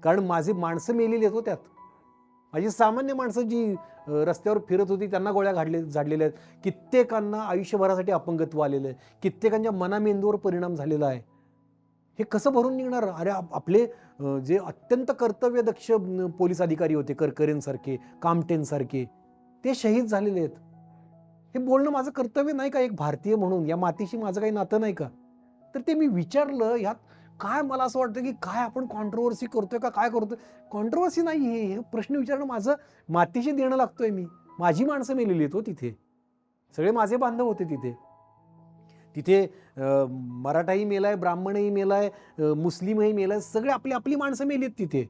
कारण माझी माणसं मेलेली आहेत हो त्यात. माझी सामान्य माणसं जी रस्त्यावर फिरत होती त्यांना गोळ्या झाडलेल्या आहेत. कित्येकांना आयुष्यभरासाठी अपंगत्व आलेलं आहे. कित्येकांच्या मनामेंदूवर परिणाम झालेला आहे. हे कसं भरून निघणार? अरे आपले जे अत्यंत कर्तव्यदक्ष पोलीस अधिकारी होते, करकरेंसारखे, कामटेंसारखे, ते शहीद झालेले आहेत. हे बोलणं माझं कर्तव्य नाही का एक भारतीय म्हणून? या मातीशी माझं काही नातं नाही का? तर ते मी विचारलं ह्यात काय मला असं वाटतं, की काय आपण कॉन्ट्रोव्हर्सी करतोय का काय करतोय? कॉन्ट्रोव्हर्सी नाही हे प्रश्न विचारणं माझं मातीशी देणं लागतोय मी. माझी माणसं मेलेली आहेत हो तिथे. सगळे माझे बांधव होते तिथे. तिथे मराठाही मेलाय, ब्राह्मणही मेलाय, मुस्लिमही मेलाय, सगळे आपली आपली माणसं मेली आहेत तिथे.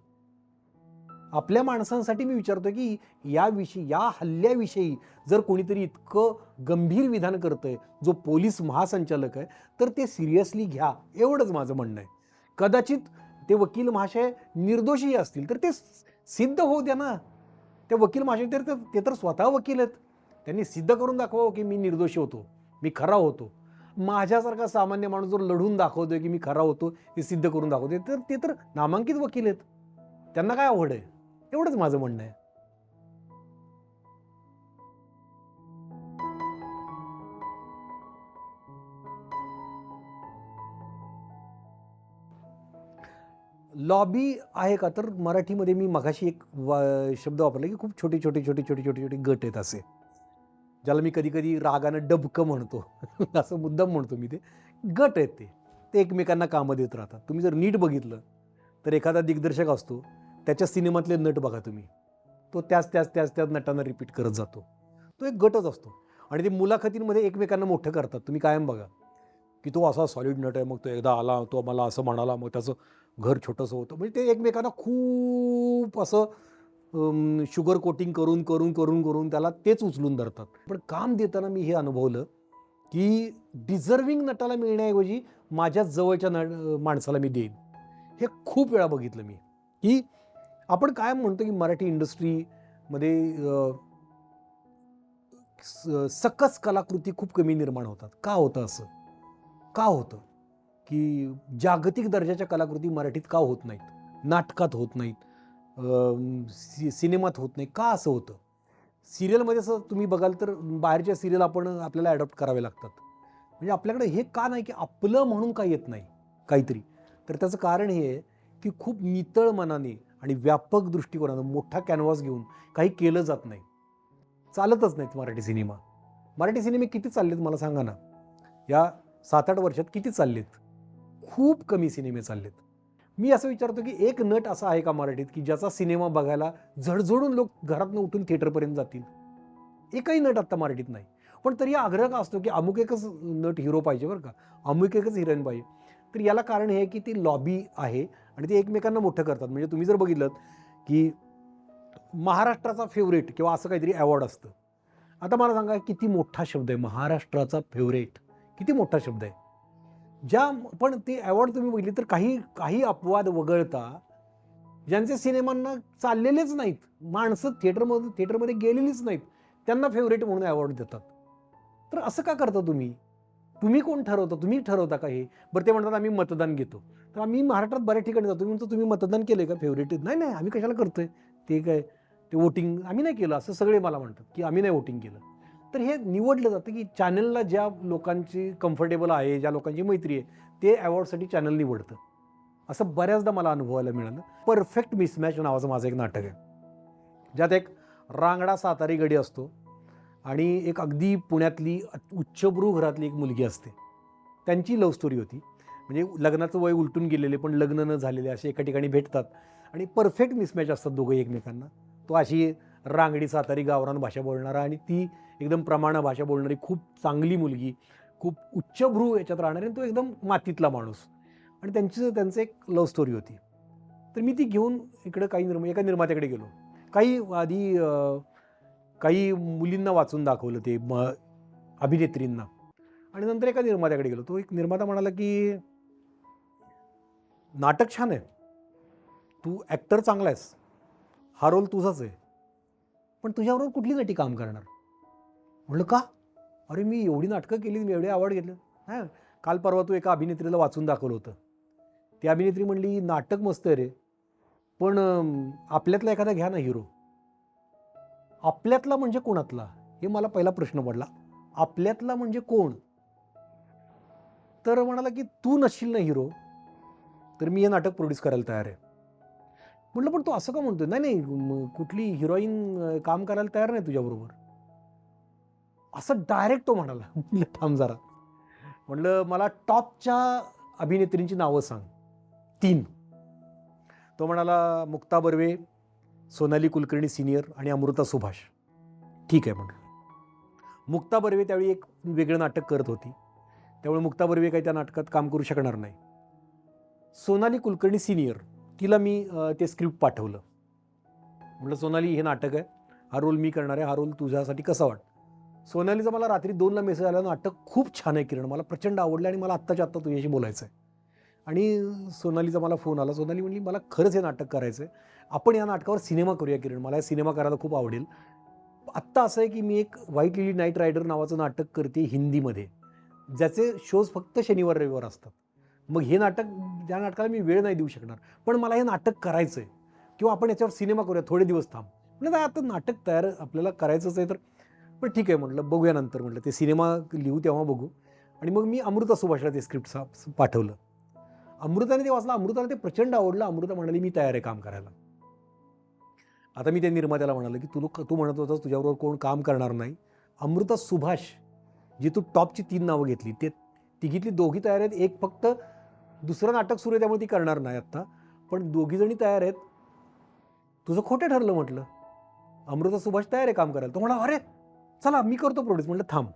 आपल्या माणसांसाठी मी विचारतोय, की या हल्ल्याविषयी जर कोणीतरी इतकं गंभीर विधान करतंय, जो पोलीस महासंचालक आहे, तर ते सिरियसली घ्या, एवढंच माझं म्हणणं आहे. कदाचित ते वकील महाशय निर्दोषीही असतील, तर ते सिद्ध होऊ द्या ना. त्या वकील महाशय ते तर स्वतः वकील आहेत. त्यांनी सिद्ध करून दाखवावं, की मी निर्दोषी होतो, मी खरा होतो. माझ्यासारखा सामान्य माणूस जर लढून दाखवतोय, की मी खरा होतो, हे सिद्ध करून दाखवतोय, तर ते तर नामांकित वकील आहेत. त्यांना काय अवघड आहे? एवढंच माझं म्हणणं आहे. लॉबी आहे का? तर मराठीमध्ये मी मगाशी एक शब्द वापरला की खूप छोटे छोटे छोटे छोटे छोटे छोटे गट आहेत असे, ज्याला मी कधी कधी रागानं डबकं म्हणतो. असं मुद्दाम म्हणतो मी ते. गट आहेत ते. ते एकमेकांना कामं देत राहतात. तुम्ही जर नीट बघितलं तर एखादा दिग्दर्शक असतो, त्याच्या सिनेमातले नट बघा तुम्ही. तो त्याच त्याच त्याच त्याच नटांना रिपीट करत जातो. तो एक गटच असतो आणि ते मुलाखतींमध्ये एकमेकांना मोठं करतात. तुम्ही कायम बघा की तो असा सॉलिड नट आहे, मग तो एकदा आला, तो मला असं म्हणाला, मग त्याचं घर छोटंसं होतं. म्हणजे ते एकमेकांना खूप असं शुगर कोटिंग करून करून करून करून त्याला तेच उचलून धरतात. पण काम देताना मी हे अनुभवलं की डिझर्विंग नटाला मिळण्याऐवजी माझ्याच जवळच्या माणसाला मी देईन. हे खूप वेळा बघितलं मी की आपण काय म्हणतो की मराठी इंडस्ट्रीमध्ये सकस कलाकृती खूप कमी निर्माण होतात. का होतं असं? का होतं की जागतिक दर्जाच्या कलाकृती मराठीत का होत नाहीत? नाटकात होत नाहीत, सिनेमात होत नाही, का असं होतं? सिरियलमध्ये असं तुम्ही बघाल तर बाहेरच्या सिरियल आपल्याला ॲडॉप्ट करावे लागतात. म्हणजे आपल्याकडे हे का नाही की आपलं म्हणून का येत नाही काहीतरी? तर त्याचं कारण हे आहे की खूप नितळ मनाने आणि व्यापक दृष्टिकोनानं मोठा कॅनव्हास घेऊन काही केलं जात नाही. चालतच नाहीत मराठी सिनेमा. मराठी सिनेमे किती चाललेत मला सांगा ना? या 7-8 वर्षात किती चाललेत? खूप कमी सिनेमे चाललेत. मी असं विचारतो की एक नट असा आहे का मराठीत की ज्याचा सिनेमा बघायला झडझडून लोक घरातनं उठून थिएटरपर्यंत जातील? एकही नट आत्ता मराठीत नाही. पण तरी आग्रह का असतो की अमुक एकच नट हिरो पाहिजे बरं का, अमुक एकच हिरोईन पाहिजे. तर याला कारण हे आहे की ती लॉबी आहे आणि ते एकमेकांना मोठं करतात. म्हणजे तुम्ही जर बघितलं की महाराष्ट्राचा फेवरेट किंवा असं काहीतरी अवॉर्ड असतं. आता मला सांगा किती मोठा शब्द आहे महाराष्ट्राचा फेवरेट, किती मोठा शब्द आहे. पण ते अवॉर्ड तुम्ही बघितले तर काही काही अपवाद वगळता ज्यांचे सिनेमांना चाललेलेच नाहीत, माणसं थिएटरमध्ये गेलेलीच नाहीत, त्यांना फेवरेट म्हणून अवॉर्ड देतात. तर असं का करता तुम्ही? तुम्ही कोण ठरवता? तुम्ही ठरवता का हे? बरं ते म्हणतात आम्ही मतदान घेतो. तर आम्ही महाराष्ट्रात बऱ्याच ठिकाणी जातो. मी म्हणतो तुम्ही मतदान केलंय का फेवरेट? नाही, नाही आम्ही कशाला करतोय? ते काय ते वोटिंग आम्ही नाही केलं असं सगळे मला म्हणतात, की आम्ही नाही वोटिंग केलं. तर हे निवडलं जातं, की चॅनलला ज्या लोकांची कम्फर्टेबल आहे, ज्या लोकांची मैत्री आहे, ते अवॉर्डसाठी चॅनल निवडतं. असं बऱ्याचदा मला अनुभवायला मिळालं. परफेक्ट मिसमॅच नावाचं माझं एक नाटक आहे. ज्यात एक रांगडा सातारी गडी असतो आणि एक अगदी पुण्यातली उच्चभ्रू घरातली एक मुलगी असते. त्यांची लव्ह स्टोरी होती. म्हणजे लग्नाचं वय उलटून गेलेले पण लग्न न झालेले असे एका ठिकाणी भेटतात आणि परफेक्ट मिसमॅच असतात दोघं एकमेकांना. तो अशी रांगडी सातारी गावरान भाषा बोलणारा आणि ती एकदम प्रमाण भाषा बोलणारी खूप चांगली मुलगी, खूप उच्चभ्रू याच्यात राहणारी आणि तो एकदम मातीतला माणूस आणि त्यांचं एक लव्ह स्टोरी होती. तर मी ती घेऊन इकडं एका निर्मात्याकडे गेलो. आधी काही मुलींना वाचून दाखवलं ते अभिनेत्रींना आणि नंतर एका निर्मात्याकडे गेलो. तो एक निर्माता म्हणाला की नाटक छान आहे, तू ॲक्टर चांगला आहेस, हा रोल तुझाच आहे, पण तुझ्याबरोबर कुठली नटी काम करणार? म्हटलं का? अरे मी एवढी नाटकं केली, मी एवढे अवॉर्ड घेतले. हां, काल परवा तू एका अभिनेत्रीला वाचून दाखवलं होतं. ती अभिनेत्री म्हणली नाटक मस्त आहे रे, पण आपल्यातला एखादा घ्या ना हिरो. आपल्यातला म्हणजे कोणातला? हे मला पहिला प्रश्न पडला. आपल्यातला म्हणजे कोण? तर म्हणाला की तू नसशील ना हिरो, तर मी हे नाटक प्रोड्यूस करायला तयार आहे. म्हटलं पण तू असं का म्हणतोय? नाही नाही कुठली हिरोईन काम करायला तयार नाही तुझ्याबरोबर. असं डायरेक्ट तो म्हणाला. म्हटलं थांब जरा. म्हटलं मला टॉपच्या अभिनेत्रींची नावं सांग 3. तो म्हणाला मुक्ता बर्वे, सोनाली कुलकर्णी सिनियर आणि अमृता सुभाष. ठीक आहे म्हटलं. मुक्ता बर्वे त्यावेळी एक वेगळं नाटक करत होती, त्यामुळे मुक्ता बर्वे काही त्या नाटकात काम करू शकणार नाही. सोनाली कुलकर्णी सिनियर तिला मी ते स्क्रिप्ट पाठवलं. म्हटलं सोनाली हे नाटक आहे, हा रोल मी करणार आहे, हा रोल तुझ्यासाठी कसा वाटतं? सोनालीचा मला रात्री 2ला मेसेज आला, नाटक खूप छान आहे किरण, मला प्रचंड आवडलं आणि मला आत्ताच्या आत्ता तुझ्याशी बोलायचं आहे. आणि सोनालीचा मला फोन आला. सोनाली म्हणली मला खरंच हे नाटक करायचं आहे, आपण या नाटकावर सिनेमा करूया किरण, मला हे सिनेमा करायला खूप आवडेल. आत्ता असं आहे की मी एक व्हाईट लिली नाईट रायडर नावाचं नाटक करते हिंदीमध्ये, ज्याचे शोज फक्त शनिवार रविवार असतात. मग हे नाटक त्या नाटकाला मी वेळ नाही देऊ शकणार, पण मला हे नाटक करायचं आहे किंवा आपण याच्यावर सिनेमा करूया, थोडे दिवस थांब. म्हटलं नाही आता नाटक तयार आपल्याला करायचंच आहे तर पण ठीक आहे म्हटलं, बघूया नंतर. म्हटलं ते सिनेमा लिहू तेव्हा बघू. आणि मग मी अमृता सुभाषला ते स्क्रिप्ट पाठवलं. अमृताने ते वाचलं, अमृताला ते प्रचंड आवडलं. अमृता म्हणाली मी तयार आहे काम करायला. आता मी त्या निर्मात्याला म्हणालो की तू म्हणत होतास तुझ्याबरोबर कोण काम करणार नाही. अमृता, सुभाष, जी तू टॉपची 3 नावं घेतली ते तिघीतली दोघी तयार आहेत. एक फक्त दुसरं नाटक सुरू आहे त्यामुळे ती करणार नाही आत्ता, पण दोघीजणी तयार आहेत. तुझं खोटं ठरलं म्हटलं. अमृता, सुभाष तयार आहे काम करायला. तो म्हणा अरे चला मी करतो प्रोड्यूस. म्हटलं थांब,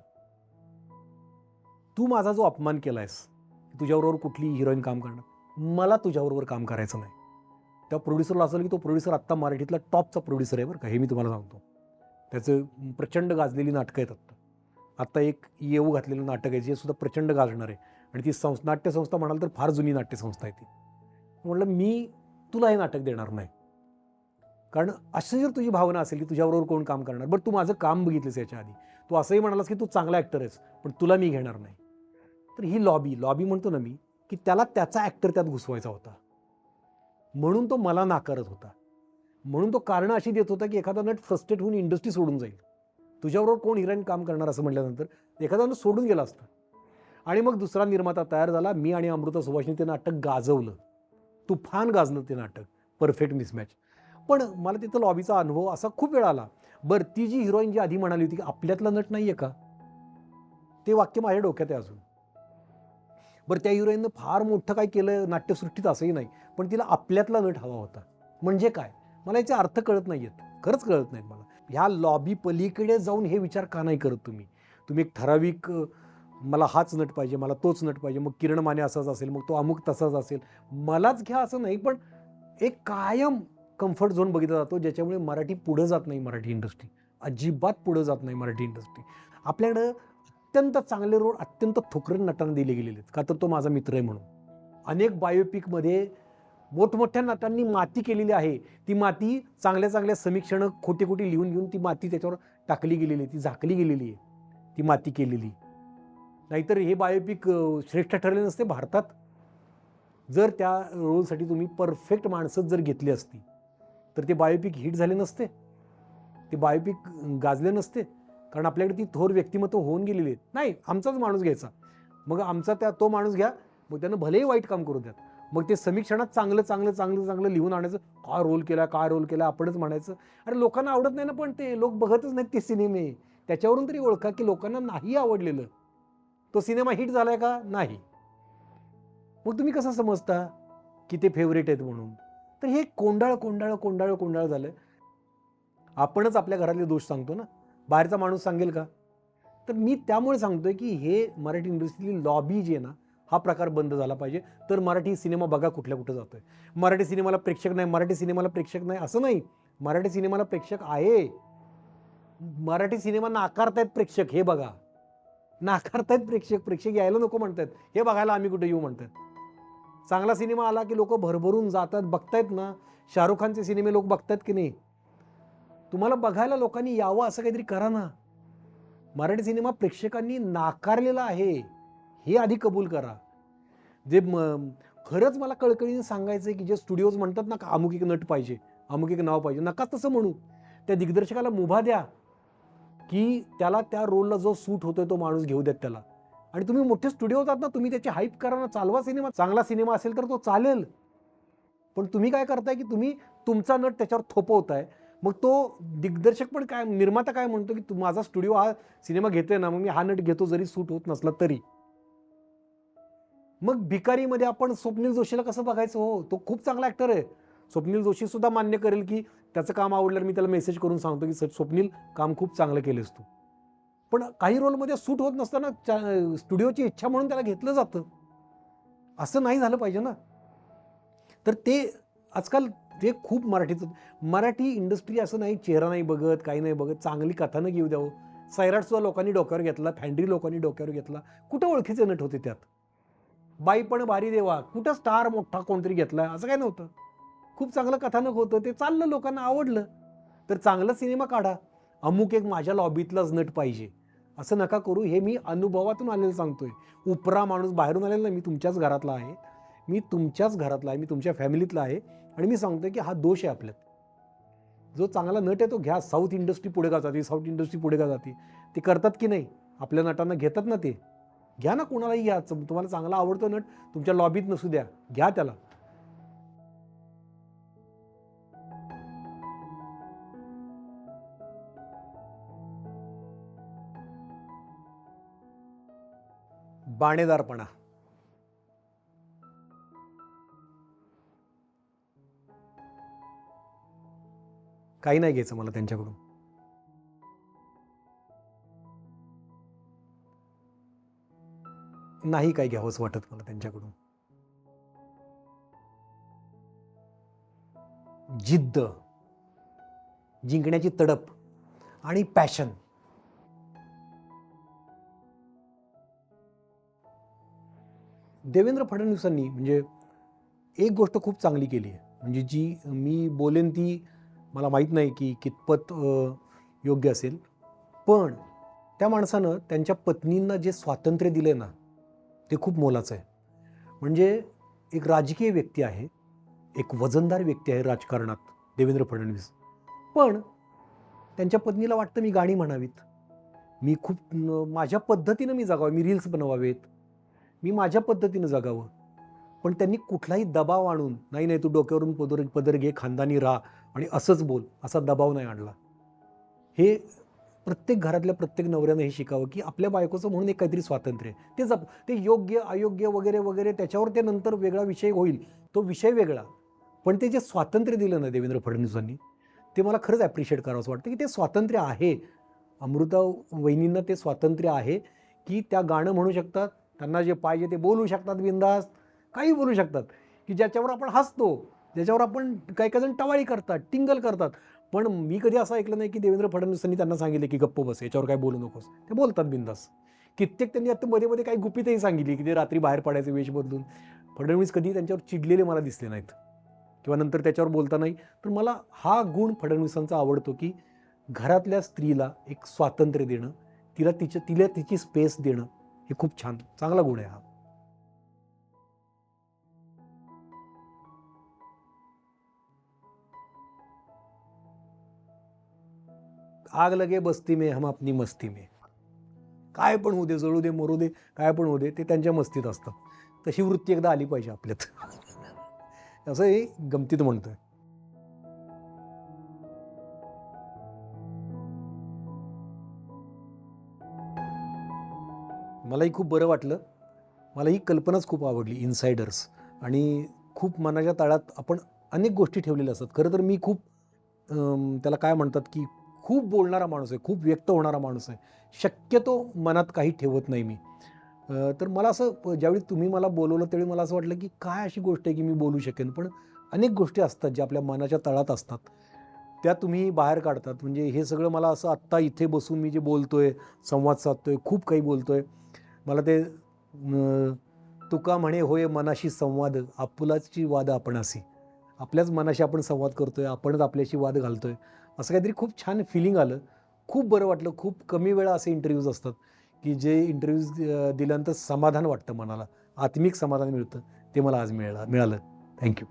तू माझा जो अपमान केलायस, तुझ्याबरोबर कुठली हिरोईन काम करणार, मला तुझ्याबरोबर काम करायचं नाही. त्या प्रोड्युसरला असं की तो प्रोड्युसर आत्ता मराठीतला टॉपचा प्रोड्युसर आहे बरं का, हे मी तुम्हाला सांगतो. त्याचं प्रचंड गाजलेली नाटकं आहेत आत्ता एक येऊ घातलेलं नाटक आहे जे सुद्धा प्रचंड गाजणार आहे. आणि ती नाट्यसंस्था म्हणाल तर फार जुनी नाट्यसंस्था आहे ती. म्हटलं मी तुला हे नाटक देणार नाही, कारण अशी जर तुझी भावना असेल की तुझ्याबरोबर कोण काम करणार. बरं तू माझं काम बघितलंस याच्या आधी, तू असंही म्हणालास की तू चांगला ॲक्टर आहेस पण तुला मी घेणार नाही. तर ही लॉबी म्हणतो ना मी, की त्याला त्याचा ॲक्टर त्यात घुसवायचा होता म्हणून तो मला नाकारत होता. म्हणून तो कारणं अशी देत होता की एखादा नट फ्रस्ट्रेट होऊन इंडस्ट्री सोडून जाईल. तुझ्याबरोबर कोण हिरोईन काम करणार असं म्हटल्यानंतर एखादा नट सोडून गेला असता. आणि मग दुसरा निर्माता तयार झाला. मी आणि अमृता, सुभाषने ते नाटक गाजवलं, तुफान गाजलं ते नाटक, परफेक्ट मिसमॅच. पण मला तिथं लॉबीचा अनुभव असा खूप वेळा आला. बरं ती जी हिरोईन जी आधी म्हणाली होती की आपल्यातला नट नाही आहे का, ते वाक्य माझ्या डोक्यात आहे अजून. बरं त्या हिरोईननं फार मोठं काय केलं नाट्यसृष्टीत असंही नाही, पण तिला आपल्यातला नट हवा होता. म्हणजे काय, मला याचे अर्थ कळत नाही आहेत, खरंच कळत नाहीत मला. ह्या लॉबी पलीकडे जाऊन हे विचार का नाही करत तुम्ही एक ठराविक मला हाच नट पाहिजे, मला तोच नट पाहिजे, मग किरण माने असाच असेल, मग तो अमुक तसाच असेल, मलाच घ्या असं नाही. पण एक कायम कम्फर्ट झोन बघितला जातो ज्याच्यामुळे मराठी पुढं जात नाही. मराठी इंडस्ट्री अजिबात पुढं जात नाही. मराठी इंडस्ट्री आपल्याकडं अत्यंत चांगले रोल अत्यंत थोकरट नटांना दिले गेलेले आहेत, का तर तो माझा मित्र आहे म्हणून. अनेक बायोपिकमध्ये मोठमोठ्या नटांनी माती केलेली आहे. ती माती चांगल्या समीक्षणं खोटी लिहून ती माती त्याच्यावर टाकली गेलेली आहे, ती झाकली गेलेली आहे, ती माती केलेली. नाहीतर हे बायोपिक श्रेष्ठ ठरले नसते भारतात जर त्या रोलसाठी तुम्ही परफेक्ट माणसं जर घेतली असती तर ते बायोपिक हिट झाले नसते, ते बायोपिक गाजले नसते. कारण आपल्याकडे ती थोर व्यक्तिमत्व होऊन गेलेली आहेत. नाही आमचाच माणूस घ्यायचा, मग आमचा तो माणूस घ्या, मग त्यानं भलेही वाईट काम करू द्यात, मग ते समीक्षणात चांगलं लिहून आणायचं. काय रोल केला आपणच म्हणायचं. अरे लोकांना आवडत नाही ना, पण ते लोक बघतच नाहीत ते सिनेमे. त्याच्यावरून तरी ओळखा की लोकांना नाही आवडलेलं. तो सिनेमा हिट झालाय का नाही, मग तुम्ही कसं समजता की ते फेवरेट आहेत म्हणून. तर हे कोंडाळ झालं. आपणच आपल्या घरातले दोष सांगतो ना, बाहेरचा माणूस सांगेल का. तर मी त्यामुळे सांगतोय की हे मराठी इंडस्ट्रीतली लॉबी जी आहे ना, हा प्रकार बंद झाला पाहिजे. तर मराठी सिनेमा बघा कुठं जातोय. मराठी सिनेमाला प्रेक्षक नाही असं नाही. मराठी सिनेमाला प्रेक्षक आहे. मराठी सिनेमा नाकारतायत प्रेक्षक, हे बघा, नाकारतायत प्रेक्षक यायला नको म्हणतात. हे बघायला आम्ही कुठे येऊ म्हणतात. चांगला सिनेमा आला की लोक भरभरून जातात, बघतायत ना. शाहरुख खानचे सिनेमे लोक बघतायत की नाही. तुम्हाला बघायला लोकांनी यावं असं काहीतरी करा ना. मराठी सिनेमा प्रेक्षकांनी नाकारलेला आहे हे आधी कबूल करा. जे खरंच मला कळकळीने सांगायचं आहे की जे स्टुडिओज म्हणतात ना, अमुक एक नट पाहिजे, अमुक एक नाव पाहिजे, नका तसं म्हणू. त्या दिग्दर्शकाला मुभा द्या की त्याला त्या रोलला जो सूट होतोय तो माणूस घेऊ द्यात त्याला. आणि तुम्ही मोठे स्टुडिओ होतात ना, तुम्ही त्याची हाईप करा ना, चालवा सिनेमा. चांगला सिनेमा असेल तर तो चालेल. पण तुम्ही काय करताय की तुम्ही तुमचा नट त्याच्यावर थोपवताय. मग तो दिग्दर्शक पण काय, निर्माता काय म्हणतो की माझा स्टुडिओ हा सिनेमा घेतोय ना, मग मी हा नट घेतो जरी सूट होत नसला तरी. मग भिकारीमध्ये आपण स्वप्नील जोशीला कसं बघायचं. हो, तो खूप चांगला ॲक्टर आहे. स्वप्नील जोशी सुद्धा मान्य करेल की त्याचं काम आवडल्यावर मी त्याला मेसेज करून सांगतो की स्वप्नील काम खूप चांगलं केलेस तू. पण काही रोलमध्ये सूट होत नसताना स्टुडिओची इच्छा म्हणून त्याला घेतलं जातं. असं नाही झालं पाहिजे ना. तर ते आजकाल ते खूप मराठी इंडस्ट्री असं नाही, चेहरा नाही बघत, काही नाही बघत, चांगली कथानक घेऊ द्यावं. सैराटसुद्धा लोकांनी डोक्यावर घेतला, फॅन्ड्री लोकांनी डोक्यावर घेतला. कुठं ओळखीचे नट होते त्यात. बाई पण भारी देवा, कुठं स्टार मोठा कोणतरी घेतला, असं काय नव्हतं. खूप चांगलं कथानक होतं, ते चाललं, लोकांना आवडलं. तर चांगला सिनेमा काढा. अमुक एक माझ्या लॉबीतलाच नट पाहिजे असं नका करू. हे मी अनुभवातून आलेलं सांगतोय. उपरा माणूस बाहेरून आलेला नाही, मी तुमच्याच घरातला आहे, मी तुमच्या फॅमिलीतला आहे. आणि मी सांगतोय की हा दोष आहे आपल्यात. जो चांगला नट आहे तो घ्या. साऊथ इंडस्ट्री पुढे का जाते, ते करतात की नाही, आपल्या नटांना घेतात ना ते. घ्या ना, कोणालाही घ्या. तुम्हाला चांगला आवडतो नट तुमच्या लॉबीत नसू द्या, घ्या त्याला. बाणेदारपणा. काही नाही घ्यायचं मला त्यांच्याकडून. नाही काही घ्यावंच वाटत मला त्यांच्याकडून. जिद्द, जिंकण्याची तडप आणि पॅशन. देवेंद्र फडणवीसांनी म्हणजे एक गोष्ट खूप चांगली केली आहे, म्हणजे जी मी बोलेन ती मला माहीत नाही की कितपत योग्य असेल, पण त्या माणसानं त्यांच्या पत्नींना जे स्वातंत्र्य दिले ना, ते खूप मोलाचं आहे. म्हणजे एक राजकीय व्यक्ती आहे, एक वजनदार व्यक्ती आहे राजकारणात देवेंद्र फडणवीस, पण त्यांच्या पत्नीला वाटतं मी गाणी म्हणावीत, मी खूप माझ्या पद्धतीनं मी जगावं, मी रील्स बनवावेत, मी माझ्या पद्धतीनं जगावं. पण त्यांनी कुठलाही दबाव आणून नाही नाही तू डोक्यावरून पदर घे, खानदानी राहा आणि असंच बोल, असा दबाव नाही आणला. हे प्रत्येक घरातल्या प्रत्येक नवऱ्यानं हे शिकावं की आपल्या बायकोचं म्हणून एक काहीतरी स्वातंत्र्य आहे, ते जप. ते योग्य अयोग्य वगैरे वगैरे त्याच्यावर ते नंतर वेगळा विषय होईल, तो विषय वेगळा. पण ते जे स्वातंत्र्य दिलं ना देवेंद्र फडणवीसांनी, ते मला खरंच ॲप्रिशिएट करावंसं वाटतं की ते स्वातंत्र्य आहे. अमृता वहिनींना ते स्वातंत्र्य आहे की त्या गाणं म्हणू शकतात, त्यांना जे पाहिजे ते बोलू शकतात बिनधास्त, काही बोलू शकतात, की ज्याच्यावर आपण हसतो, ज्याच्यावर आपण काही काही जण टवाळी करतात, टिंगल करतात. पण मी कधी असं ऐकलं नाही की देवेंद्र फडणवीसांनी त्यांना सांगितले की गप्प बस, याच्यावर काय बोलू नकोस. ते बोलतात बिनधास्त. कित्येक त्यांनी आता मध्ये मध्ये काही गुपितही सांगितली की ते रात्री बाहेर पडायचे वेश बदलून. फडणवीस कधी त्यांच्यावर चिडलेले मला दिसले नाहीत किंवा नंतर त्याच्यावर बोलता नाही. तर मला हा गुण फडणवीसांचा आवडतो की घरातल्या स्त्रीला एक स्वातंत्र्य देणं, तिला तिची स्पेस देणं, हे खूप छान चांगला गुण आहे हा. आग लगे बस्ती में हम अपनी मस्ती में. काय पण होऊ दे, जळू दे, मरू दे, काय पण होऊ दे, ते त्यांच्या मस्तीत असतात. तशी वृत्ती एकदा आली पाहिजे आपल्यात. असं हे गमतीत म्हणतोय. मलाही खूप बरं वाटलं. मला ही कल्पनाच खूप आवडली, इनसायडर्स. आणि खूप मनाच्या तळात आपण अनेक गोष्टी ठेवलेल्या असतात. खरं तर मी खूप त्याला काय म्हणतात की खूप बोलणारा माणूस आहे, खूप व्यक्त होणारा माणूस आहे. शक्यतो मनात काही ठेवत नाही मी. तर मला असं ज्यावेळी तुम्ही मला बोलवलं त्यावेळी मला असं वाटलं की काय अशी गोष्ट आहे की मी बोलू शकेन. पण अनेक गोष्टी असतात ज्या आपल्या मनाच्या तळात असतात, त्या तुम्ही बाहेर काढतात. म्हणजे हे सगळं मला असं आत्ता इथे बसून मी जे बोलतोय, संवाद साधतोय, खूप काही बोलतोय. मला ते तुका म्हणे होय मनाशी संवाद, आपुलाची वाद आपणासी. आपल्याच मनाशी आपण संवाद करतोय, आपणच आपल्याशी वाद घालतोय, असं काहीतरी खूप छान फिलिंग आलं. खूप बरं वाटलं. खूप कमी वेळा असे इंटरव्ह्यूज असतात की जे इंटरव्ह्यूज दिल्यानंतर समाधान वाटतं मनाला, आत्मिक समाधान मिळतं. ते मला आज मिळालं. थँक्यू.